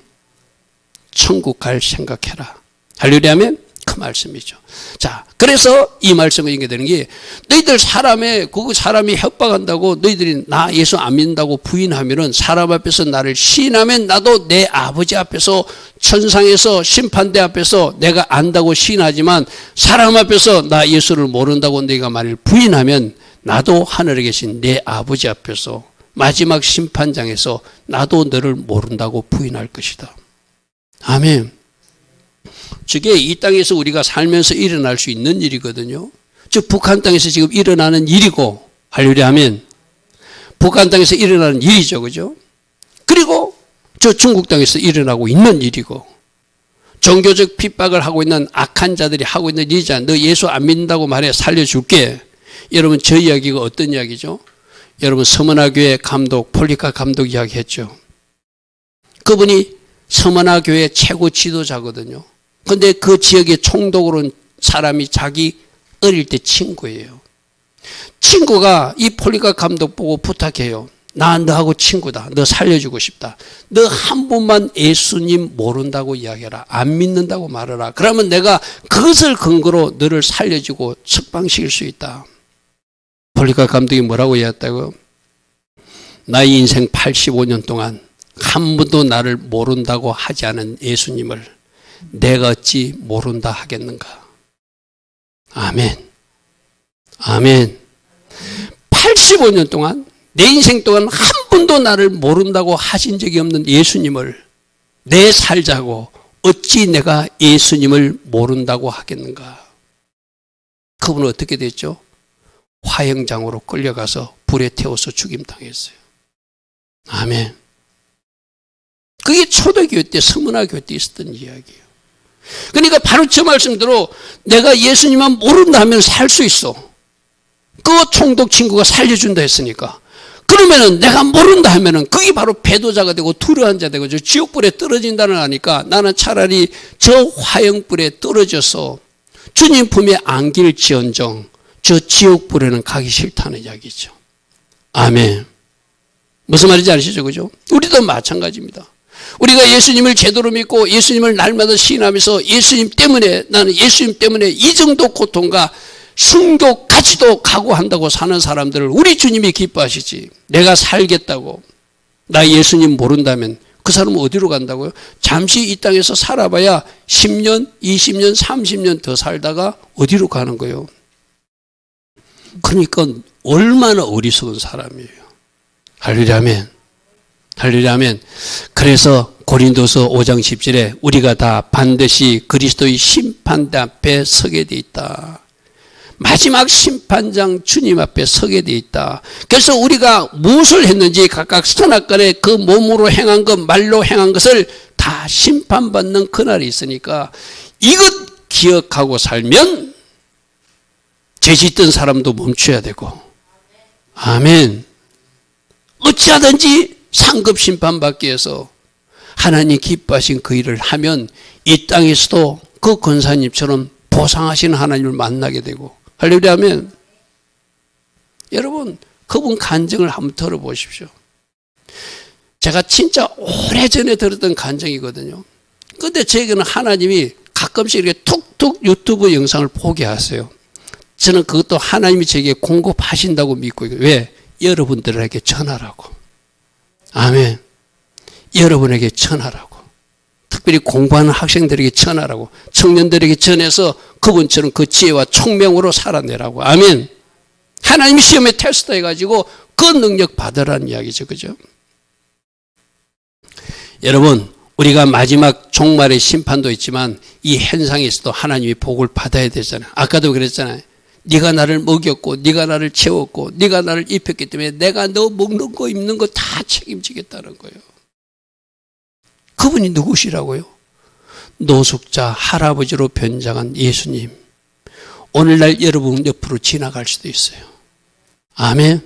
천국 갈 생각해라. 할렐루야 하면 그 말씀이죠. 자, 그래서 이 말씀을 읽게 되는 게, 너희들 사람이 협박한다고 너희들이 나 예수 안 믿는다고 부인하면은, 사람 앞에서 나를 시인하면 나도 내 아버지 앞에서, 천상에서 심판대 앞에서 내가 안다고 시인하지만, 사람 앞에서 나 예수를 모른다고 너희가 만일 부인하면 나도 하늘에 계신 내 아버지 앞에서 마지막 심판장에서 나도 너를 모른다고 부인할 것이다. 아멘. 저게 이 땅에서 우리가 살면서 일어날 수 있는 일이거든요. 즉 북한 땅에서 지금 일어나는 일이고, 할렐루야 하면 북한 땅에서 일어나는 일이죠. 그죠? 그리고 저 중국 땅에서 일어나고 있는 일이고, 종교적 핍박을 하고 있는 악한 자들이 하고 있는 일이잖아. 너 예수 안 믿는다고 말해. 살려줄게. 여러분, 저 이야기가 어떤 이야기죠? 여러분, 서머나교회 감독, 폴리카 감독 이야기 했죠. 그분이 서머나교회 최고 지도자거든요. 근데 그 지역의 총독으로 온 사람이 자기 어릴 때 친구예요. 친구가 이 폴리카 감독 보고 부탁해요. 나 너하고 친구다. 너 살려주고 싶다. 너 한 번만 예수님 모른다고 이야기해라. 안 믿는다고 말해라. 그러면 내가 그것을 근거로 너를 살려주고 석방시킬 수 있다. 폴리카 감독이 뭐라고 이야기했다고요? 나의 인생 85년 동안 한 번도 나를 모른다고 하지 않은 예수님을 내가 어찌 모른다 하겠는가. 아멘. 아멘. 85년 동안 내 인생 동안 한 번도 나를 모른다고 하신 적이 없는 예수님을 내 살자고 어찌 내가 예수님을 모른다고 하겠는가. 그분은 어떻게 됐죠? 화형장으로 끌려가서 불에 태워서 죽임당했어요. 아멘. 그게 초대교회 때, 서문화교회 때 있었던 이야기예요. 그러니까 바로 저 말씀대로 내가 예수님만 모른다 하면 살 수 있어. 그 총독 친구가 살려준다 했으니까. 그러면은 내가 모른다 하면은 그게 바로 배도자가 되고 두려운 자 되고 저 지옥불에 떨어진다는 하니까 나는 차라리 저 화형불에 떨어져서 주님 품에 안길지언정 저 지옥불에는 가기 싫다는 이야기죠. 아멘. 무슨 말인지 아시죠? 그죠? 우리도 마찬가지입니다. 우리가 예수님을 제대로 믿고 예수님을 날마다 시인하면서 예수님 때문에 나는 예수님 때문에 이 정도 고통과 순교까지도 각오한다고 사는 사람들을 우리 주님이 기뻐하시지. 내가 살겠다고 나 예수님 모른다면 그 사람은 어디로 간다고요? 잠시 이 땅에서 살아봐야 10년, 20년, 30년 더 살다가 어디로 가는 거예요? 그러니까 얼마나 어리석은 사람이에요. 할렐루야 아멘. 할렐루야 아멘. 그래서 고린도서 5장 10절에 우리가 다 반드시 그리스도의 심판대 앞에 서게 돼 있다. 마지막 심판장 주님 앞에 서게 돼 있다. 그래서 우리가 무엇을 했는지 각각 선악간에 그 몸으로 행한 것, 말로 행한 것을 다 심판받는 그날이 있으니까 이것 기억하고 살면 죄 짓던 사람도 멈춰야 되고, 아멘. 어찌하든지 상급 심판받기 위해서 하나님 기뻐하신 그 일을 하면 이 땅에서도 그 권사님처럼 보상하시는 하나님을 만나게 되고, 할렐루야 아멘. 여러분 그분 간증을 한번 들어보십시오. 제가 진짜 오래전에 들었던 간증이거든요. 그런데 저에게는 하나님이 가끔씩 이렇게 툭툭 유튜브 영상을 보게 하세요. 저는 그것도 하나님이 제게 공급하신다고 믿고 있어요. 왜? 여러분들에게 전하라고. 아멘. 여러분에게 전하라고. 특별히 공부하는 학생들에게 전하라고. 청년들에게 전해서 그분처럼 그 지혜와 총명으로 살아내라고. 아멘. 하나님이 시험에 테스트 해가지고 그 능력 받으라는 이야기죠. 그죠? 여러분 우리가 마지막 종말의 심판도 있지만 이 현상에서도 하나님이 복을 받아야 되잖아요. 아까도 그랬잖아요. 네가 나를 먹였고 네가 나를 채웠고 네가 나를 입혔기 때문에 내가 너 먹는 거 입는 거 다 책임지겠다는 거예요. 그분이 누구시라고요? 노숙자 할아버지로 변장한 예수님. 오늘날 여러분 옆으로 지나갈 수도 있어요. 아멘.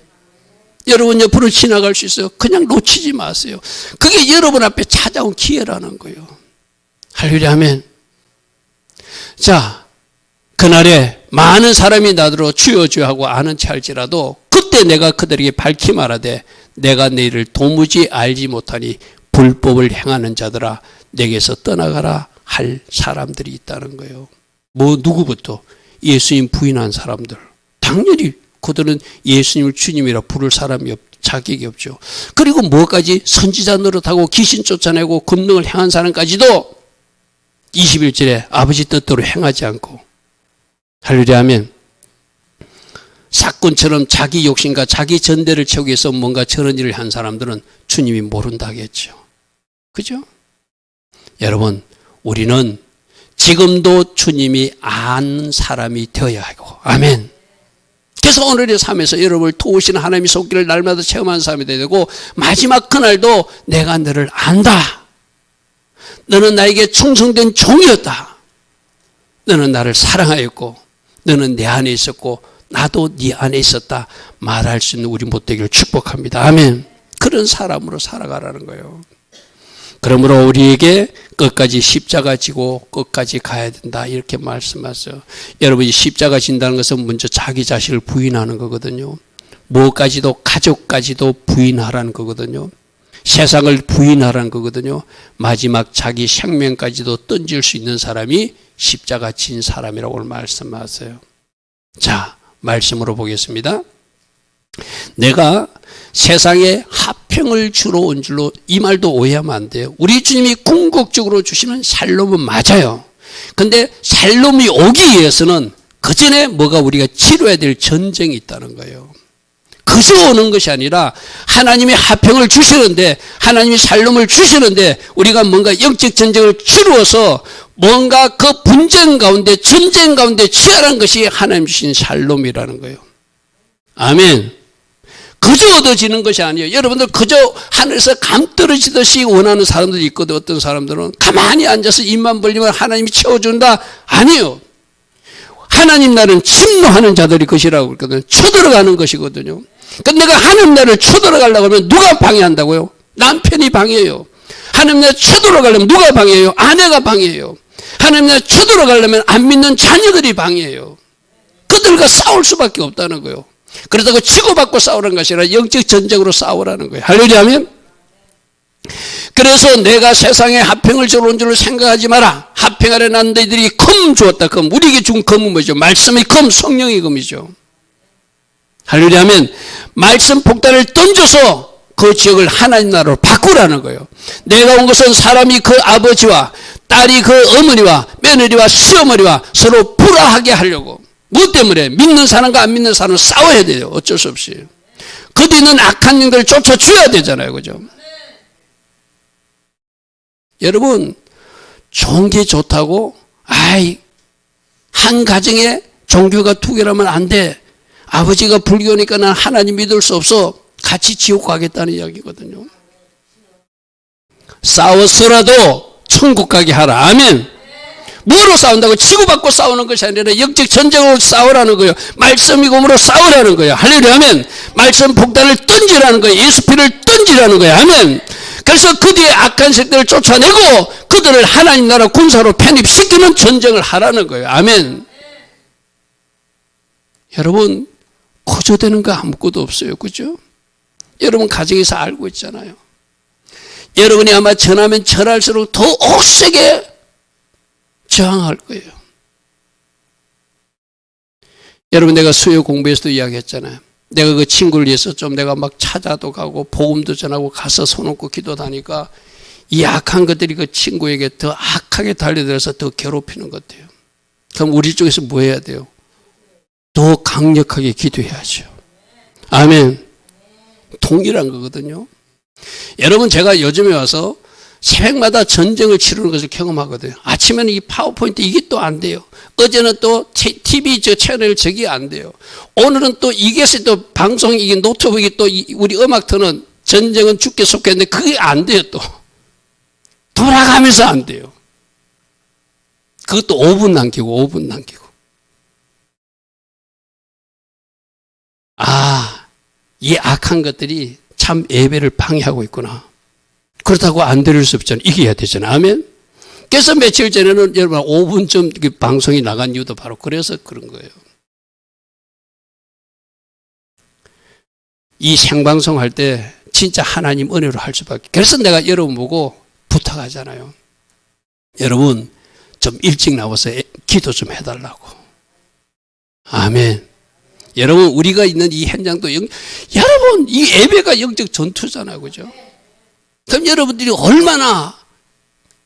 여러분 옆으로 지나갈 수 있어요. 그냥 놓치지 마세요. 그게 여러분 앞에 찾아온 기회라는 거예요. 할렐루야 아멘. 자, 그날에 많은 사람이 나더러 주여 주여 하고 아는 체 할지라도 그때 내가 그들에게 밝히 말하되 내가 너희를 도무지 알지 못하니 불법을 행하는 자들아 내게서 떠나가라 할 사람들이 있다는 거예요. 뭐 누구부터? 예수님 부인한 사람들. 당연히 그들은 예수님을 주님이라 부를 사람이 자격이 없죠. 그리고 뭐까지? 선지자 노릇하고 귀신 쫓아내고 금능을 행한 사람까지도 21절에 아버지 뜻대로 행하지 않고, 할렐루야 아멘. 사건처럼 자기 욕심과 자기 전대를 채우기 위해서 뭔가 저런 일을 한 사람들은 주님이 모른다 하겠죠. 그죠? 여러분 우리는 지금도 주님이 아는 사람이 되어야 하고, 아멘. 그래서 오늘의 삶에서 여러분을 도우시는 하나님의 손길을 날마다 체험하는 사람이 되야 되고, 마지막 그날도 내가 너를 안다. 너는 나에게 충성된 종이었다. 너는 나를 사랑하였고 너는 내 안에 있었고 나도 네 안에 있었다 말할 수 있는 우리 못되기를 축복합니다. 아멘. 그런 사람으로 살아가라는 거예요. 그러므로 우리에게 끝까지 십자가 지고 끝까지 가야 된다 이렇게 말씀하세요. 여러분이 십자가 진다는 것은 먼저 자기 자신을 부인하는 거거든요. 무엇까지도 가족까지도 부인하라는 거거든요. 세상을 부인하라는 거거든요. 마지막 자기 생명까지도 던질 수 있는 사람이 십자가 진 사람이라고 말씀하세요. 자, 말씀으로 보겠습니다. 내가 세상에 화평을 주러 온 줄로 이 말도 오해하면 안 돼요. 우리 주님이 궁극적으로 주시는 샬롬은 맞아요. 근데 샬롬이 오기 위해서는 그 전에 뭐가 우리가 치러야 될 전쟁이 있다는 거예요. 그저 오는 것이 아니라 하나님이 화평을 주시는데 하나님이 샬롬을 주시는데 우리가 뭔가 영적 전쟁을 치루어서 뭔가 그 분쟁 가운데 전쟁 가운데 치열한 것이 하나님 주신 샬롬이라는 거예요. 아멘. 그저 얻어지는 것이 아니에요. 여러분들 그저 하늘에서 감 떨어지듯이 원하는 사람들이 있거든. 어떤 사람들은 가만히 앉아서 입만 벌리면 하나님이 채워준다. 아니에요. 하나님 나라는 침노하는 자들이 것이라고 그랬거든요. 쳐들어가는 것이거든요. 근데 내가 하나님 나라를 쳐들어가려고 하면 누가 방해한다고요? 남편이 방해해요. 하나님 나라를 쳐들어가려면 누가 방해해요? 아내가 방해해요. 하나님 나라를 쳐들어가려면 안 믿는 자녀들이 방해해요. 그들과 싸울 수밖에 없다는 거예요. 그렇다고 치고받고 싸우라는 것이 아니라 영적 전쟁으로 싸우라는 거예요. 할렐루야 하면. 그래서 내가 세상에 화평을 주러 온 줄을 생각하지 마라. 화평하려 난 너희들이 금 주었다. 금. 우리에게 준 금은 뭐죠? 말씀의 금, 성령의 금이죠. 할렐루야 하면 말씀 폭탄을 던져서 그 지역을 하나님 나라로 바꾸라는 거예요. 내가 온 것은 사람이 그 아버지와 딸이 그 어머니와 며느리와 시어머니와 서로 불화하게 하려고. 무엇 때문에? 믿는 사람과 안 믿는 사람은 싸워야 돼요. 어쩔 수 없이. 그들 있는 악한 영들을 쫓아줘야 되잖아요. 그죠? 여러분, 좋은 게 좋다고, 한 가정에 종교가 두 개라면 안 돼. 아버지가 불교니까 난 하나님 믿을 수 없어. 같이 지옥 가겠다는 이야기거든요. 싸웠어라도 천국 가게 하라. 아멘. 뭐로 싸운다고? 치고받고 싸우는 것이 아니라 영적 전쟁으로 싸우라는 거예요. 말씀이 검으로 싸우라는 거예요. 할렐루야 하면 말씀 폭탄을 던지라는 거예요. 예수 피를 던지라는 거예요. 아멘. 그래서 그 뒤에 악한 색들을 쫓아내고 그들을 하나님 나라 군사로 편입시키는 전쟁을 하라는 거예요. 아멘. 여러분, 고조되는 거 아무것도 없어요. 그죠? 여러분 가정에서 알고 있잖아요. 여러분이 아마 전하면 전할수록 더 억세게 저항할 거예요. 여러분, 내가 수요 공부에서도 이야기했잖아요. 내가 그 친구를 위해서 좀 내가 막 찾아도 가고 복음도 전하고 가서 손 얹고 기도도 하니까 이 악한 것들이 그 친구에게 더 악하게 달려들어서 더 괴롭히는 것 같아요. 그럼 우리 쪽에서 뭐 해야 돼요? 더 강력하게 기도해야죠. 아멘. 동일한 거거든요. 여러분, 제가 요즘에 와서 새벽마다 전쟁을 치르는 것을 경험하거든요. 아침에는 이 파워포인트 이게 또 안 돼요. 어제는 또 TV 저 채널 저기 안 돼요. 오늘은 또 이게 또 방송 이게 노트북이 또 우리 음악 트는 전쟁은 죽게 속했는데 그게 안 돼요. 또 돌아가면서 안 돼요. 그것도 5분 남기고 5분 남기고. 이 악한 것들이 참 예배를 방해하고 있구나. 그렇다고 안 들을 수 없잖아요. 이겨야 되잖아요. 아멘. 그래서 며칠 전에는 여러분 5분쯤 방송이 나간 이유도 바로 그래서 그런 거예요. 이 생방송 할 때 진짜 하나님 은혜로 할 수밖에. 그래서 내가 여러분 보고 부탁하잖아요. 여러분 좀 일찍 나와서 기도 좀 해달라고. 아멘. 여러분 우리가 있는 이 현장도 여러분 이 예배가 영적 전투잖아요. 그죠? 그럼 여러분들이 얼마나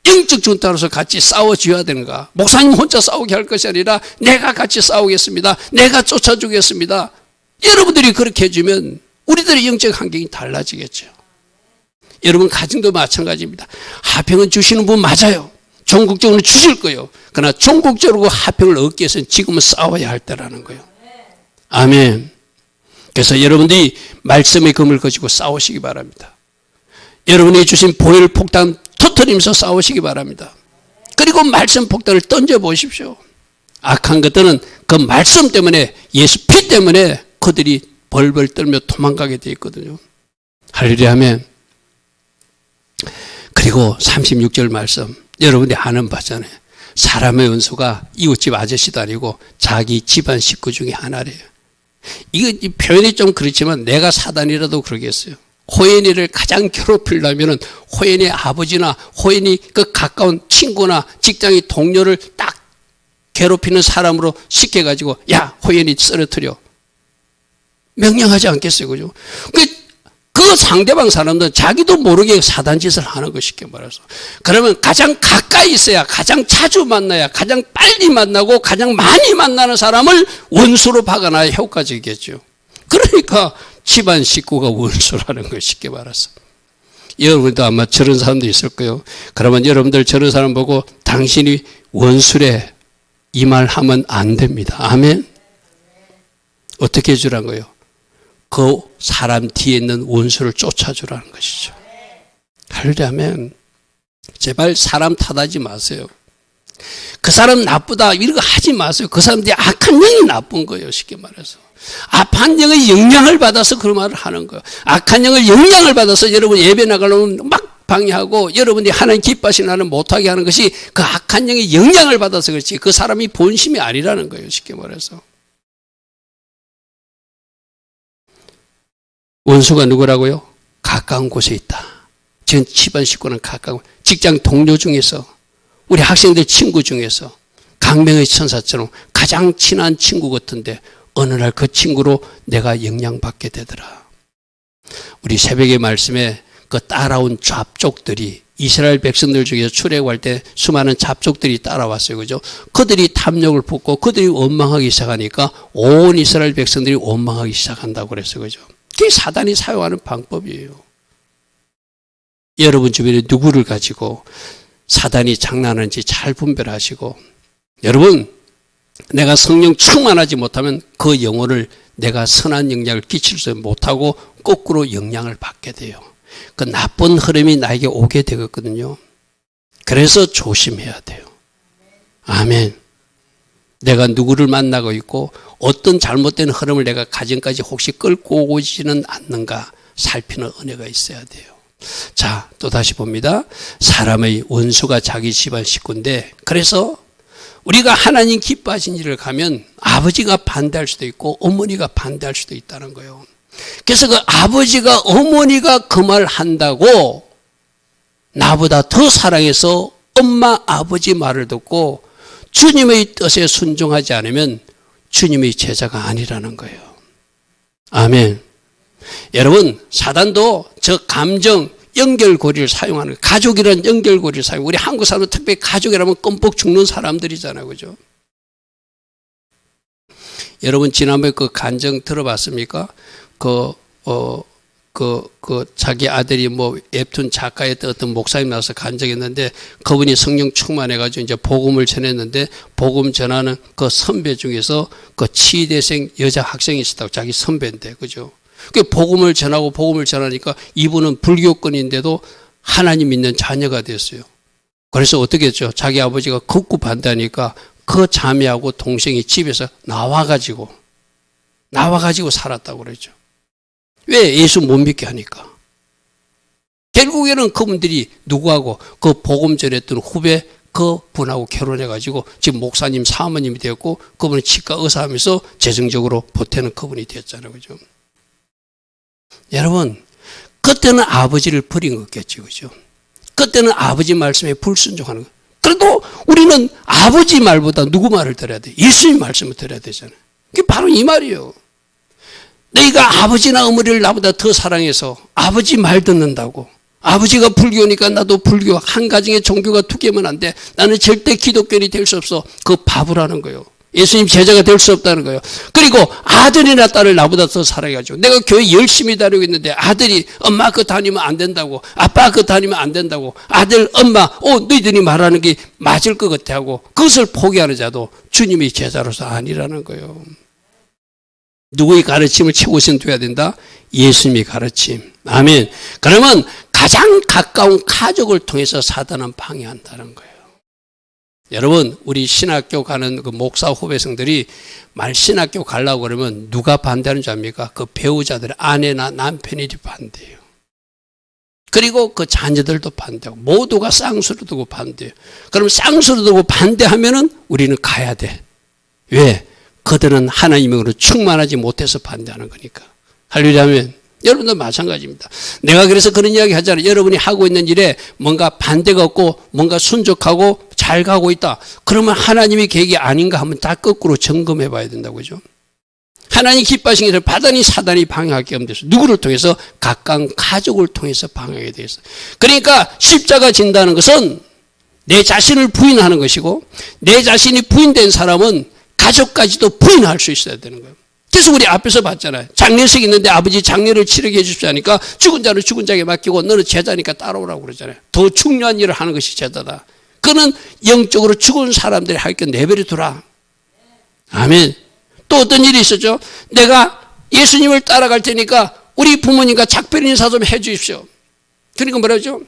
영적 전투로서 같이 싸워줘야 되는가. 목사님 혼자 싸우게 할 것이 아니라 내가 같이 싸우겠습니다. 내가 쫓아주겠습니다. 여러분들이 그렇게 해주면 우리들의 영적 환경이 달라지겠죠. 여러분 가정도 마찬가지입니다. 화평은 주시는 분 맞아요. 전국적으로 주실 거예요. 그러나 전국적으로 화평을 얻기 위해서는 지금은 싸워야 할 때라는 거예요. 아멘. 그래서 여러분들이 말씀의 금을 가지고 싸우시기 바랍니다. 여러분이 주신 보혈 폭탄 터뜨리면서 싸우시기 바랍니다. 그리고 말씀 폭탄을 던져보십시오. 악한 것들은 그 말씀 때문에, 예수 피 때문에 그들이 벌벌 떨며 도망가게 되어 있거든요. 할렐루야 아멘. 그리고 36절 말씀, 여러분이 아는 바잖아요. 사람의 원수가 이웃집 아저씨도 아니고 자기 집안 식구 중에 하나래요. 이거 표현이 좀 그렇지만 내가 사단이라도 그러겠어요. 호연이를 가장 괴롭히려면 호연이의 아버지나 호연이 그 가까운 친구나 직장의 동료를 딱 괴롭히는 사람으로 시켜가지고 야 호연이 쓰러뜨려 명령하지 않겠어요. 그죠? 그 상대방 사람들은 자기도 모르게 사단짓을 하는 거 쉽게 말해서. 그러면 가장 가까이 있어야, 가장 자주 만나야, 가장 빨리 만나고 가장 많이 만나는 사람을 원수로 박아놔야 효과적이겠죠. 그러니까 집안 식구가 원수라는 거 쉽게 말해서. 여러분도 아마 저런 사람도 있을 거예요. 그러면 여러분들 저런 사람 보고 당신이 원수래 이 말 하면 안 됩니다. 아멘. 어떻게 해주라는 거예요? 그 사람 뒤에 있는 원수를 쫓아주라는 것이죠. 하려면 제발 사람 탓하지 마세요. 그 사람 나쁘다 이런 거 하지 마세요. 그 사람들이 악한 영이 나쁜 거예요. 쉽게 말해서. 악한 영의 영향을 받아서 그런 말을 하는 거예요. 악한 영의 영향을 받아서 여러분 예배 나가려면 막 방해하고 여러분이 하나님 기뻐하시는 하나님 못하게 하는 것이 그 악한 영의 영향을 받아서 그렇지 그 사람이 본심이 아니라는 거예요. 쉽게 말해서. 원수가 누구라고요? 가까운 곳에 있다. 지금 집안 식구는 가까운, 직장 동료 중에서, 우리 학생들 친구 중에서 강명의 천사처럼 가장 친한 친구 같은데 어느 날 그 친구로 내가 영향받게 되더라. 우리 새벽의 말씀에 그 따라온 잡족들이 이스라엘 백성들 중에서 출애굽할 때 수많은 잡족들이 따라왔어요. 그죠? 그들이 탐욕을 품고 그들이 원망하기 시작하니까 온 이스라엘 백성들이 원망하기 시작한다고 그랬어요. 그죠? 그게 사단이 사용하는 방법이에요. 여러분 주변에 누구를 가지고 사단이 장난하는지 잘 분별하시고, 여러분 내가 성령 충만하지 못하면 그 영혼을 내가 선한 영향을 끼칠 수 못하고 거꾸로 영향을 받게 돼요. 그 나쁜 흐름이 나에게 오게 되거든요. 그래서 조심해야 돼요. 아멘. 내가 누구를 만나고 있고 어떤 잘못된 흐름을 내가 가정까지 혹시 끌고 오지는 않는가 살피는 은혜가 있어야 돼요. 자, 또 다시 봅니다. 사람의 원수가 자기 집안 식구인데, 그래서 우리가 하나님 기뻐하신 일을 가면 아버지가 반대할 수도 있고 어머니가 반대할 수도 있다는 거예요. 그래서 그 아버지가 어머니가 그 말 한다고 나보다 더 사랑해서 엄마 아버지 말을 듣고 주님의 뜻에 순종하지 않으면 주님의 제자가 아니라는 거예요. 아멘. 여러분 사단도 저 감정 연결고리를 사용하는, 가족이라는 연결고리를 사용. 우리 한국 사람은 특별히 가족이라면 껌뻑 죽는 사람들이잖아요. 그죠? 여러분 지난번에 그 간증 들어봤습니까? 자기 아들이 뭐 웹툰 작가였던 어떤 목사님 나와서 간증했는데 그분이 성령 충만해가지고 이제 복음을 전했는데 복음 전하는 그 선배 중에서 그 치대생 여자 학생이 있었다고, 자기 선배인데, 그죠? 그 복음을 전하니까 이분은 불교권인데도 하나님 믿는 자녀가 됐어요. 그래서 어떻게 했죠? 자기 아버지가 극구 반대하니까 그 자매하고 동생이 집에서 나와가지고 살았다고 그랬죠. 왜? 예수 못 믿게 하니까. 결국에는 그분들이 누구하고 그 복음 전했던 후배 그 분하고 결혼해가지고 지금 목사님 사모님이 되었고 그분은 치과 의사하면서 재정적으로 보태는 그분이 되었잖아요. 그죠? 여러분 그때는 아버지를 버린 거겠죠. 그죠? 그때는 아버지 말씀에 불순종하는 거. 그래도 우리는 아버지 말보다 누구 말을 들어야 돼? 예수님 말씀을 들어야 되잖아요. 그게 바로 이 말이에요. 너희가 아버지나 어머니를 나보다 더 사랑해서 아버지 말 듣는다고. 아버지가 불교니까 나도 불교. 한 가정에 종교가 두 개면 안 돼. 나는 절대 기독교인이 될 수 없어. 그 바보라는 거예요. 예수님 제자가 될 수 없다는 거예요. 그리고 아들이나 딸을 나보다 더 사랑해가지고 내가 교회 열심히 다니고 있는데 아들이 엄마 그거 다니면 안 된다고, 아빠 그거 다니면 안 된다고, 아들 엄마 너희들이 말하는 게 맞을 것 같아 하고 그것을 포기하는 자도 주님의 제자로서 아니라는 거예요. 누구의 가르침을 최우선 둬야 된다? 예수님의 가르침. 아멘. 그러면 가장 가까운 가족을 통해서 사단은 방해한다는 거예요. 여러분, 우리 신학교 가는 그 목사 후배생들이 만 신학교 가려고 그러면 누가 반대하는 줄 압니까? 그 배우자들의 아내나 남편이 반대해요. 그리고 그 자녀들도 반대하고 모두가 쌍수를 두고 반대해요. 그럼 쌍수를 두고 반대하면은 우리는 가야 돼. 왜? 그들은 하나님으로 충만하지 못해서 반대하는 거니까. 할렐루야면 여러분도 마찬가지입니다. 내가 그래서 그런 이야기 하잖아요. 여러분이 하고 있는 일에 뭔가 반대가 없고 뭔가 순적하고 잘 가고 있다. 그러면 하나님의 계획이 아닌가 하면 다 거꾸로 점검해 봐야 된다고 그죠? 하나님 기뻐하신 것을 바다니 사단이 방해할 게 없는 데서 누구를 통해서? 가까운 가족을 통해서 방해하게 되어 있어요. 그러니까 십자가 진다는 것은 내 자신을 부인하는 것이고 내 자신이 부인된 사람은 가족까지도 부인할 수 있어야 되는 거예요. 그래서 우리 앞에서 봤잖아요. 장례식이 있는데 아버지 장례를 치르게 해주십시오 하니까 죽은 자는 죽은 자에게 맡기고 너는 제자니까 따라오라고 그러잖아요. 더 중요한 일을 하는 것이 제자다. 그는 영적으로 죽은 사람들이 할 게 내버려 두라. 아멘. 또 어떤 일이 있었죠? 내가 예수님을 따라갈 테니까 우리 부모님과 작별 인사 좀 해 주십시오. 그러니까 뭐라죠?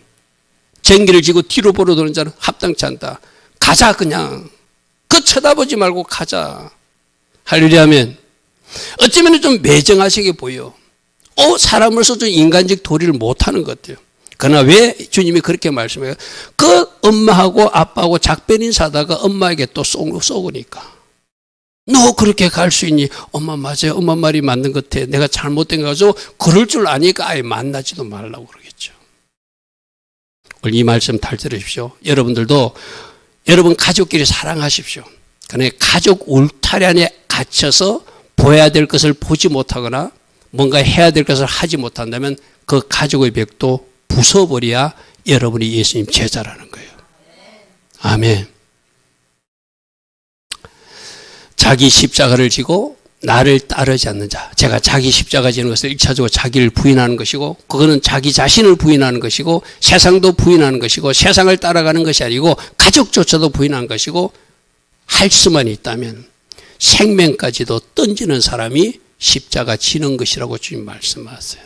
쟁기를 지고 뒤로 보러 도는 자는 합당치 않다. 가자 그냥. 그 쳐다보지 말고 가자. 할렐루야 아멘. 어쩌면 좀 매정하시게 보여. 사람으로서 좀 인간적 도리를 못하는 것 같아요. 그러나 왜 주님이 그렇게 말씀해요? 그 엄마하고 아빠하고 작별 인사하다가 엄마에게 또 쏘으니까. 너 그렇게 갈 수 있니? 엄마 맞아요. 엄마 말이 맞는 것 같아. 내가 잘못된 거 가지고 그럴 줄 아니까 아예 만나지도 말라고 그러겠죠. 오늘 이 말씀 잘 들으십시오. 여러분들도 여러분 가족끼리 사랑하십시오. 그러나 가족 울타리 안에 갇혀서 보여야 될 것을 보지 못하거나 뭔가 해야 될 것을 하지 못한다면 그 가족의 벽도 부숴버려야 여러분이 예수님 제자라는 거예요. 아멘. 자기 십자가를 지고 나를 따르지 않는 자. 제가 자기 십자가 지는 것을 1차적으로 자기를 부인하는 것이고 그거는 자기 자신을 부인하는 것이고 세상도 부인하는 것이고 세상을 따라가는 것이 아니고 가족조차도 부인하는 것이고 할 수만 있다면 생명까지도 던지는 사람이 십자가 지는 것이라고 주님 말씀하세요.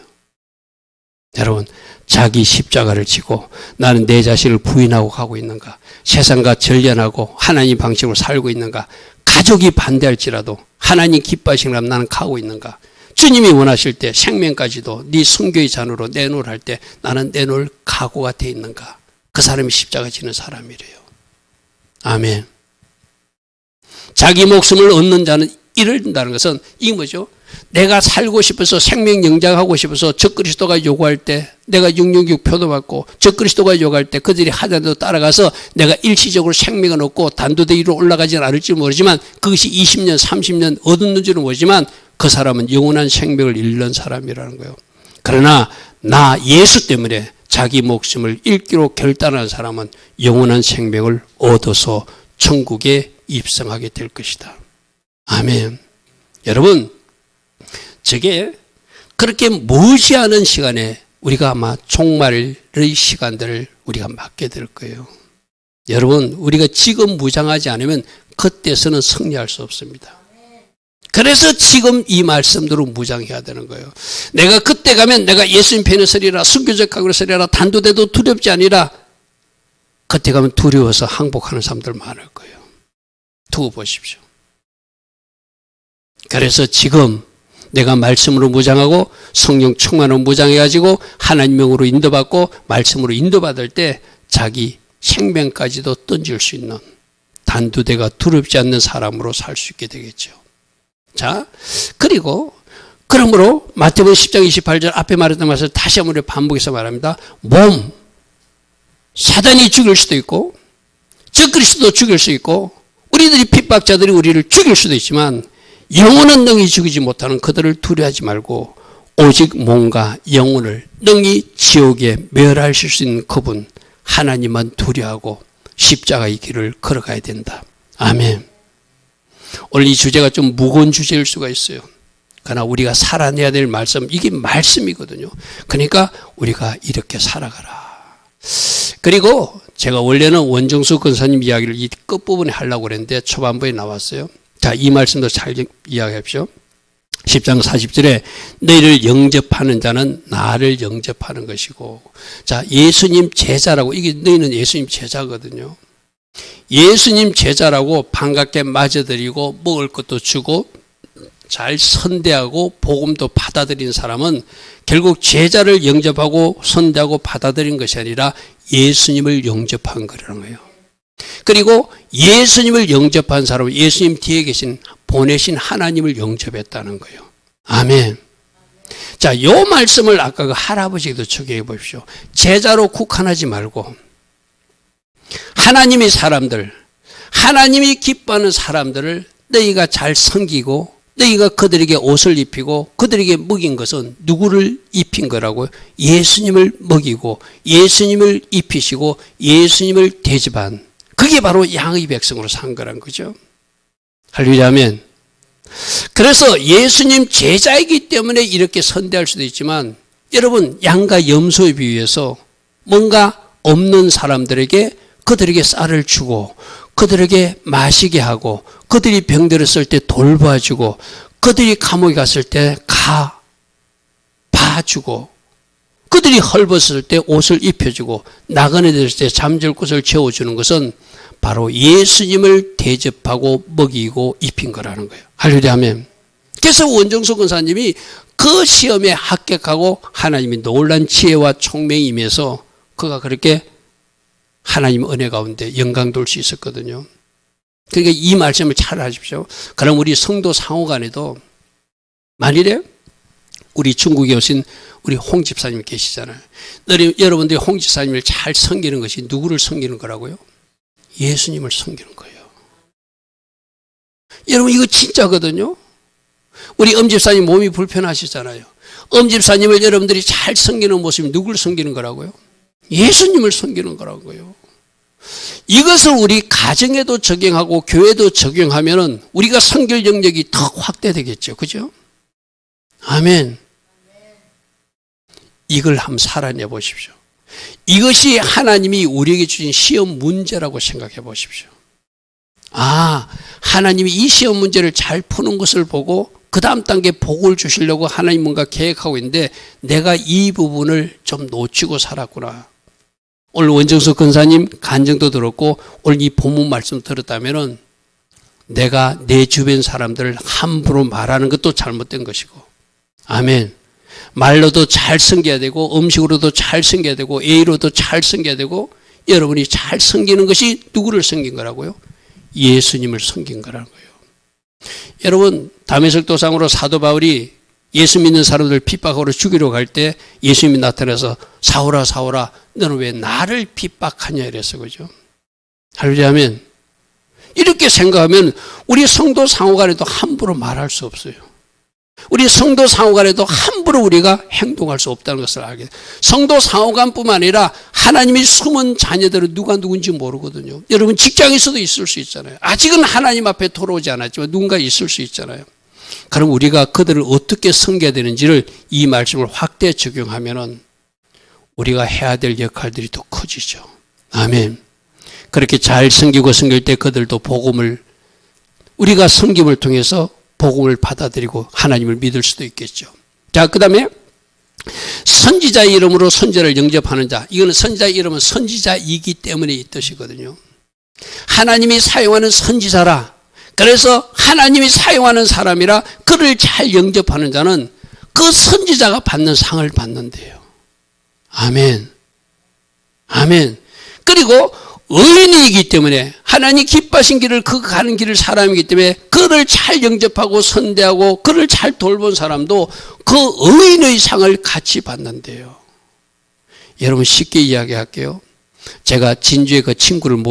여러분, 자기 십자가를 지고 나는 내 자신을 부인하고 가고 있는가? 세상과 전련하고 하나님 방식으로 살고 있는가? 가족이 반대할지라도 하나님 기뻐하시는 걸 나는 가고 있는가? 주님이 원하실 때 생명까지도 네 순교의 잔으로 내놓을 할 때 나는 내놓을 각오가 돼 있는가? 그 사람이 십자가 지는 사람이래요. 아멘. 자기 목숨을 얻는 자는 이른다는 것은 이게 뭐죠? 내가 살고 싶어서 생명 영장하고 싶어서 적그리스도가 요구할 때 내가 666 표도 받고 적그리스도가 요구할 때 그들이 하자는 대로 따라가서 내가 일시적으로 생명을 얻고 단도대 위로 올라가지는 않을지 모르지만 그것이 20년 30년 얻는 줄은 모르지만 그 사람은 영원한 생명을 잃는 사람이라는 거예요. 그러나 나 예수 때문에 자기 목숨을 잃기로 결단한 사람은 영원한 생명을 얻어서 천국에 입성하게 될 것이다. 아멘. 여러분, 저게 그렇게 멀지 않은 시간에 우리가 아마 종말의 시간들을 우리가 맞게 될 거예요. 여러분, 우리가 지금 무장하지 않으면 그때서는 승리할 수 없습니다. 그래서 지금 이 말씀대로 무장해야 되는 거예요. 내가 그때 가면 내가 예수님 편에 서리라, 순교적 각오로 서리라, 단도대도 두렵지 아니라. 그때 가면 두려워서 항복하는 사람들 많을 거예요. 두고 보십시오. 그래서 지금 내가 말씀으로 무장하고 성령 충만으로 무장해가지고 하나님 명으로 인도받고 말씀으로 인도받을 때 자기 생명까지도 던질 수 있는 단두대가 두렵지 않는 사람으로 살 수 있게 되겠죠. 자, 그리고 그러므로 마태복음 10장 28절 앞에 말했던 말씀을 다시 한번 반복해서 말합니다. 몸, 사단이 죽일 수도 있고 적그리스도도 죽일 수 있고 우리들이 핍박자들이 우리를 죽일 수도 있지만 영혼은 능히 죽이지 못하는 그들을 두려워하지 말고 오직 몸과 영혼을 능히 지옥에 멸하실 수 있는 그분 하나님만 두려워하고 십자가의 길을 걸어가야 된다. 아멘. 오늘 이 주제가 좀 무거운 주제일 수가 있어요. 그러나 우리가 살아내야 될 말씀, 이게 말씀이거든요. 그러니까 우리가 이렇게 살아가라. 그리고 제가 원래는 원정수 권사님 이야기를 이 끝부분에 하려고 그랬는데 초반부에 나왔어요. 자, 이 말씀도 잘 이야기하십시오. 10장 40절에 너희를 영접하는 자는 나를 영접하는 것이고, 자, 예수님 제자라고, 이게 너희는 예수님 제자거든요. 예수님 제자라고 반갑게 맞아들이고 먹을 것도 주고 잘 선대하고 복음도 받아들인 사람은 결국 제자를 영접하고 선대하고 받아들인 것이 아니라 예수님을 영접한 거라는 거예요. 그리고 예수님을 영접한 사람은 예수님 뒤에 계신 보내신 하나님을 영접했다는 거예요. 아멘. 자, 요 말씀을 아까 그 할아버지도 적용해 보십시오. 제자로 국한하지 말고 하나님의 사람들, 하나님이 기뻐하는 사람들을 너희가 잘 섬기고 너희가 그들에게 옷을 입히고 그들에게 먹인 것은 누구를 입힌 거라고요? 예수님을 먹이고 예수님을 입히시고 예수님을 대접한, 그게 바로 양의 백성으로 산 거란 거죠. 할렐루야 아멘. 그래서 예수님 제자이기 때문에 이렇게 선대할 수도 있지만, 여러분 양과 염소에 비유해서 뭔가 없는 사람들에게 그들에게 쌀을 주고 그들에게 마시게 하고 그들이 병들었을 때 돌봐주고 그들이 감옥에 갔을 때 봐주고 그들이 헐벗을 때 옷을 입혀주고 나그네 됐을 때 잠들 곳을 채워주는 것은 바로 예수님을 대접하고 먹이고 입힌 거라는 거예요. 할렐루야 아멘. 그래서 원정수 권사님이 그 시험에 합격하고 하나님이 놀란 지혜와 총명이 임해서 그가 그렇게 하나님 은혜 가운데 영광 돌 수 있었거든요. 그러니까 이 말씀을 잘 하십시오. 그럼 우리 성도 상호 간에도 만일에 우리 중국에 오신 우리 홍 집사님 계시잖아요. 여러분들이 홍 집사님을 잘 섬기는 것이 누구를 섬기는 거라고요? 예수님을 섬기는 거예요. 여러분 이거 진짜거든요. 우리 엄 집사님 몸이 불편하시잖아요. 엄 집사님을 여러분들이 잘 섬기는 모습이 누구를 섬기는 거라고요? 예수님을 섬기는 거라고요. 이것을 우리 가정에도 적용하고 교회도 적용하면은 우리가 섬길 영역이 더 확대되겠죠. 그죠? 아멘. 이걸 한번 살아내 보십시오. 이것이 하나님이 우리에게 주신 시험 문제라고 생각해 보십시오. 아, 하나님이 이 시험 문제를 잘 푸는 것을 보고 그 다음 단계 복을 주시려고 하나님 뭔가 계획하고 있는데 내가 이 부분을 좀 놓치고 살았구나. 오늘 원정수 권사님 간증도 들었고 오늘 이 본문 말씀 들었다면은 내가 내 주변 사람들을 함부로 말하는 것도 잘못된 것이고, 아멘. 말로도 잘 섬겨야 되고 음식으로도 잘 섬겨야 되고 예의로도 잘 섬겨야 되고, 여러분이 잘 섬기는 것이 누구를 섬긴 거라고요? 예수님을 섬긴 거라는 거예요. 여러분 다메섹 도상으로 사도 바울이 예수 믿는 사람들 핍박하러 죽이러 갈 때 예수님이 나타나서 사울아 사울아 너는 왜 나를 핍박하냐 이랬어. 그죠? 할렐루야 아멘. 이렇게 생각하면 우리 성도 상호간에도 함부로 말할 수 없어요. 우리 성도 상호간에도 함부로 우리가 행동할 수 없다는 것을 알게 돼요. 성도 상호간뿐만 아니라 하나님의 숨은 자녀들은 누가 누군지 모르거든요. 여러분 직장에서도 있을 수 있잖아요. 아직은 하나님 앞에 돌아오지 않았지만 누군가 있을 수 있잖아요. 그럼 우리가 그들을 어떻게 섬겨야 되는지를 이 말씀을 확대 적용하면은 우리가 해야 될 역할들이 더 커지죠. 아멘. 그렇게 잘 섬기고 섬길 때 그들도 복음을, 우리가 섬김을 통해서 복음을 받아들이고 하나님을 믿을 수도 있겠죠. 자, 그 다음에 선지자의 이름으로 선지자를 영접하는 자. 이거는 선지자의 이름은 선지자이기 때문에 이 뜻이거든요. 하나님이 사용하는 선지자라. 그래서 하나님이 사용하는 사람이라 그를 잘 영접하는 자는 그 선지자가 받는 상을 받는데요. 아멘. 아멘. 그리고 의인이기 때문에 하나님 기뻐하신 길을 그 가는 길을 사람이기 때문에 그를 잘 영접하고 선대하고 그를 잘 돌본 사람도 그 의인의 상을 같이 받는데요. 여러분 쉽게 이야기할게요. 제가 진주에 그 친구를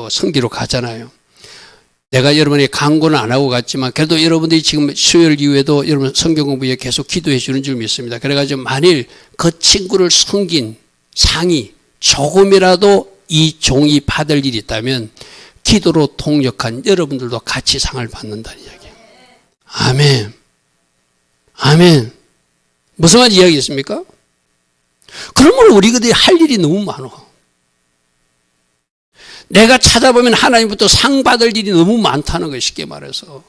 성기로 가잖아요. 내가 여러분이 강구는 안 하고 갔지만 그래도 여러분들이 지금 수요일 이후에도 여러분 성경 공부에 계속 기도해 주는 줄 믿습니다. 그래가지고 만일 그 친구를 섬긴 상이 조금이라도 이 종이 받을 일이 있다면 기도로 동력한 여러분들도 같이 상을 받는다는 이야기예요. 아멘. 아멘. 무슨 말인지 이야기했습니까? 그러면 우리들이 할 일이 너무 많아. 내가 찾아보면 하나님부터 상 받을 일이 너무 많다는 거예요. 쉽게 말해서.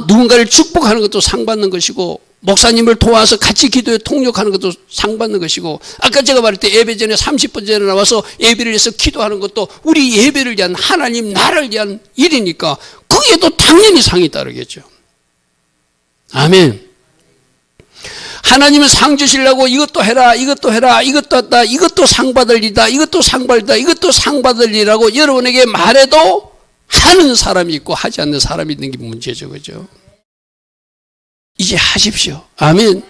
누군가를 축복하는 것도 상 받는 것이고, 목사님을 도와서 같이 기도에 통역하는 것도 상 받는 것이고, 아까 제가 말할 때 예배 전에 30분 전에 나와서 예배를 해서 기도하는 것도 우리 예배를 위한, 하나님 나를 위한 일이니까 거기에도 당연히 상이 따르겠죠. 아멘. 하나님은 상 주시려고 이것도 해라, 이것도 해라, 이것도 했다, 이것도 상 받을 일이다, 이것도 상 받을다, 이것도 상 받을 일이라고 여러분에게 말해도 하는 사람이 있고 하지 않는 사람이 있는 게 문제죠. 그죠? 이제 하십시오. 아멘.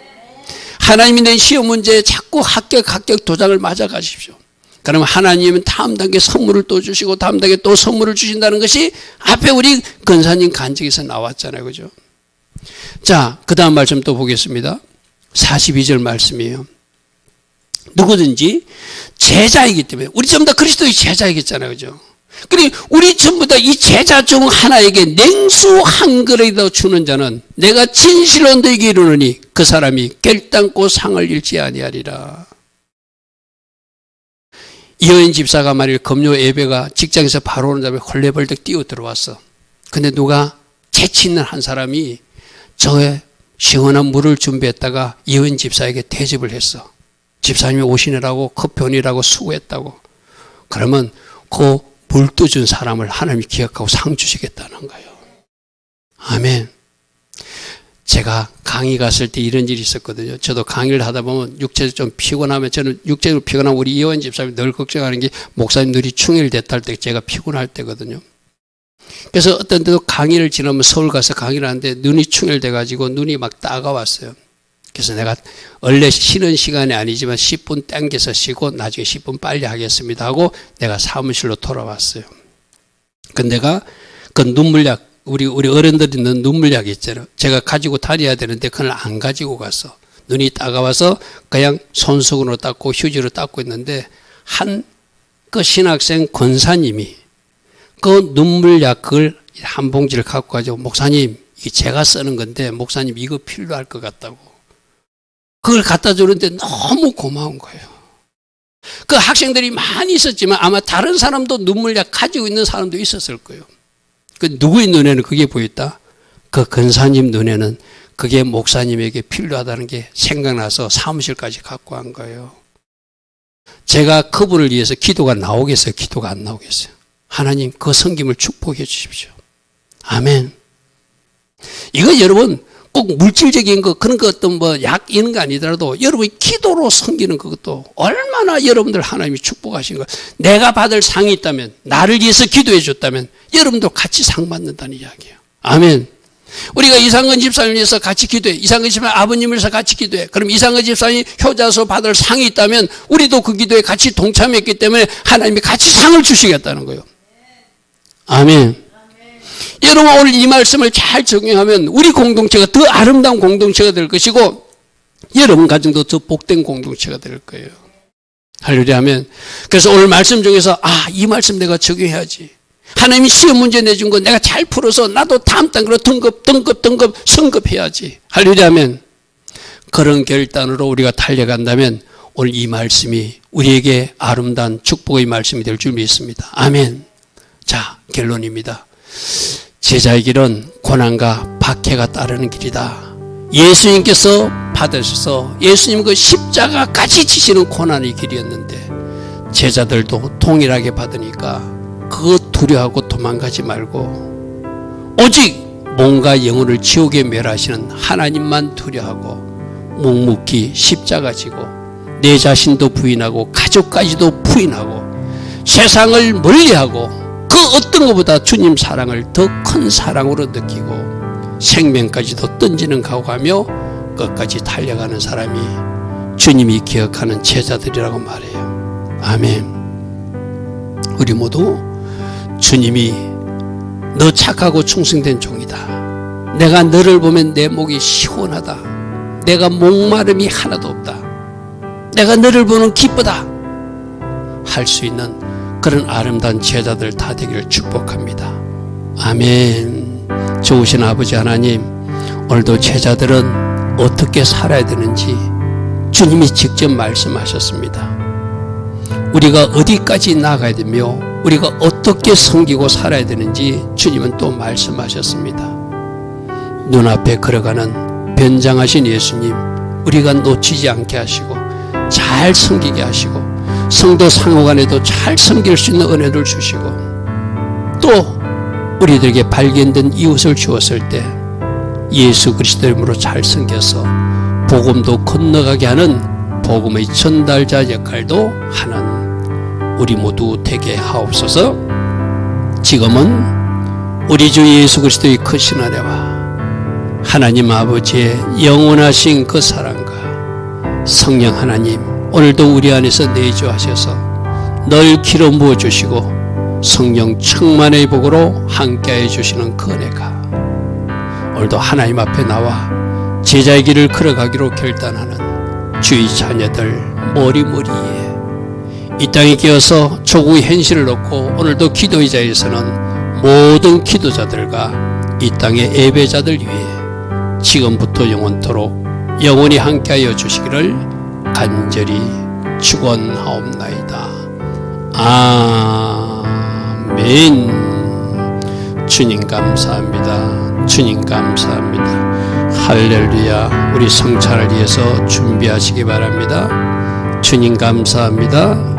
하나님이 낸 시험 문제에 자꾸 합격 도장을 맞아 가십시오. 그러면 하나님은 다음 단계 선물을 또 주시고 다음 단계 또 선물을 주신다는 것이 앞에 우리 권사님 간증에서 나왔잖아요. 그죠? 자, 그 다음 말씀 또 보겠습니다. 42절 말씀이에요. 누구든지 제자이기 때문에, 우리 전부 다 그리스도의 제자이겠잖아요. 그죠? 그리고 우리 전부 다 이 제자 중 하나에게 냉수 한 그릇이라도 주는 자는 내가 진실로 너에게 이르노니 그 사람이 결단코 상을 잃지 아니하리라. 이여인 집사가 말일 금요 예배가 직장에서 바로 오는 다음에 헐레벌떡 뛰어 들어왔어. 근데 누가 재치 있는 한 사람이 저의 시원한 물을 준비했다가 이여인 집사에게 대접을 했어. 집사님이 오시느라고 커피 오느라고 수고했다고. 그러면 그 물 떠준 사람을 하나님이 기억하고 상 주시겠다는 거예요. 아멘. 제가 강의 갔을 때 이런 일이 있었거든요. 저도 강의를 하다 보면 육체적으로 좀 피곤하면, 저는 육체적으로 피곤하면 우리 이여인 집사님이 늘 걱정하는 게 목사님 눈이 충혈됐다 할 때 제가 피곤할 때거든요. 그래서 어떤 때도 강의를 지나면 서울 가서 강의를 하는데 눈이 충혈돼 가지고 눈이 막 따가웠어요. 그래서 내가 원래 쉬는 시간이 아니지만 10분 땡겨서 쉬고 나중에 10분 빨리 하겠습니다 하고 내가 사무실로 돌아왔어요. 근데 내가 그 눈물약, 우리 어른들이 넣는 눈물약 있잖아요. 제가 가지고 다녀야 되는데 그걸 안 가지고 갔어. 눈이 따가워서 그냥 손수건으로 닦고 휴지로 닦고 있는데 그 신학생 권사님이 그 눈물약 그걸 한 봉지를 갖고 가지고, 목사님 이게 제가 쓰는 건데 목사님 이거 필요할 것 같다고 그걸 갖다 주는데 너무 고마운 거예요. 그 학생들이 많이 있었지만 아마 다른 사람도 눈물약 가지고 있는 사람도 있었을 거예요. 그 누구의 눈에는 그게 보였다? 그 권사님 눈에는 그게 목사님에게 필요하다는 게 생각나서 사무실까지 갖고 간 거예요. 제가 그분을 위해서 기도가 나오겠어요? 기도가 안 나오겠어요? 하나님 그 섬김을 축복해 주십시오. 아멘. 이거 여러분 꼭 물질적인 거, 그런 거 어떤 약 이런 거 아니더라도 여러분이 기도로 섬기는 그것도 얼마나 여러분들 하나님이 축복하신 거. 내가 받을 상이 있다면, 나를 위해서 기도해 줬다면 여러분도 같이 상 받는다는 이야기예요. 아멘. 우리가 이상근 집사님을 위해서 같이 기도해. 이상근 집사님 아버님을 위해서 같이 기도해. 그럼 이상근 집사님이 효자서 받을 상이 있다면 우리도 그 기도에 같이 동참했기 때문에 하나님이 같이 상을 주시겠다는 거예요. 아멘. 여러분 오늘 이 말씀을 잘 적용하면 우리 공동체가 더 아름다운 공동체가 될 것이고 여러분 가정도 더 복된 공동체가 될 거예요. 할렐루야 하면. 그래서 오늘 말씀 중에서 이 말씀 내가 적용해야지. 하나님이 시험 문제 내준 거 내가 잘 풀어서 나도 다음 단계로 등급 성급해야지. 할렐루야 하면. 그런 결단으로 우리가 달려간다면 오늘 이 말씀이 우리에게 아름다운 축복의 말씀이 될 줄 믿습니다. 아멘. 자, 결론입니다. 제자의 길은 고난과 박해가 따르는 길이다. 예수님께서 받으셔서 예수님 그 십자가까지 지시는 고난의 길이었는데 제자들도 동일하게 받으니까 그거 두려워하고 도망가지 말고 오직 몸과 영혼을 지옥에 멸하시는 하나님만 두려워하고 묵묵히 십자가 지고 내 자신도 부인하고 가족까지도 부인하고 세상을 멀리하고 그 어떤 것보다 주님 사랑을 더 큰 사랑으로 느끼고 생명까지도 던지는 각오하며 끝까지 달려가는 사람이 주님이 기억하는 제자들이라고 말해요. 아멘. 우리 모두 주님이 너 착하고 충성된 종이다. 내가 너를 보면 내 목이 시원하다. 내가 목마름이 하나도 없다. 내가 너를 보면 기쁘다. 할 수 있는 그런 아름다운 제자들 다 되기를 축복합니다. 아멘. 좋으신 아버지 하나님, 오늘도 제자들은 어떻게 살아야 되는지 주님이 직접 말씀하셨습니다. 우리가 어디까지 나가야 되며 우리가 어떻게 섬기고 살아야 되는지 주님은 또 말씀하셨습니다. 눈앞에 걸어가는 변장하신 예수님 우리가 놓치지 않게 하시고 잘 섬기게 하시고 성도 상호간에도 잘 섬길 수 있는 은혜를 주시고 또 우리들에게 발견된 이웃을 주었을 때 예수 그리스도의 이름으로 잘 섬겨서 복음도 건너가게 하는 복음의 전달자 역할도 하는 우리 모두 되게 하옵소서. 지금은 우리 주 예수 그리스도의 크신 은혜와 하나님 아버지의 영원하신 그 사랑과 성령 하나님 오늘도 우리 안에서 내주하셔서 늘 기름 부어주시고 성령 충만의 복으로 함께해 주시는 그 은혜가 오늘도 하나님 앞에 나와 제자의 길을 걸어가기로 결단하는 주의 자녀들 머리머리에 이 땅에 끼어서 조국의 현실을 놓고 오늘도 기도의 자리에서는 모든 기도자들과 이 땅의 예배자들 위해 지금부터 영원토록 영원히 함께하여 주시기를 간절히 축원하옵나이다. 아멘. 주님 감사합니다. 주님 감사합니다. 할렐루야. 우리 성찬을 위해서 준비하시기 바랍니다. 주님 감사합니다.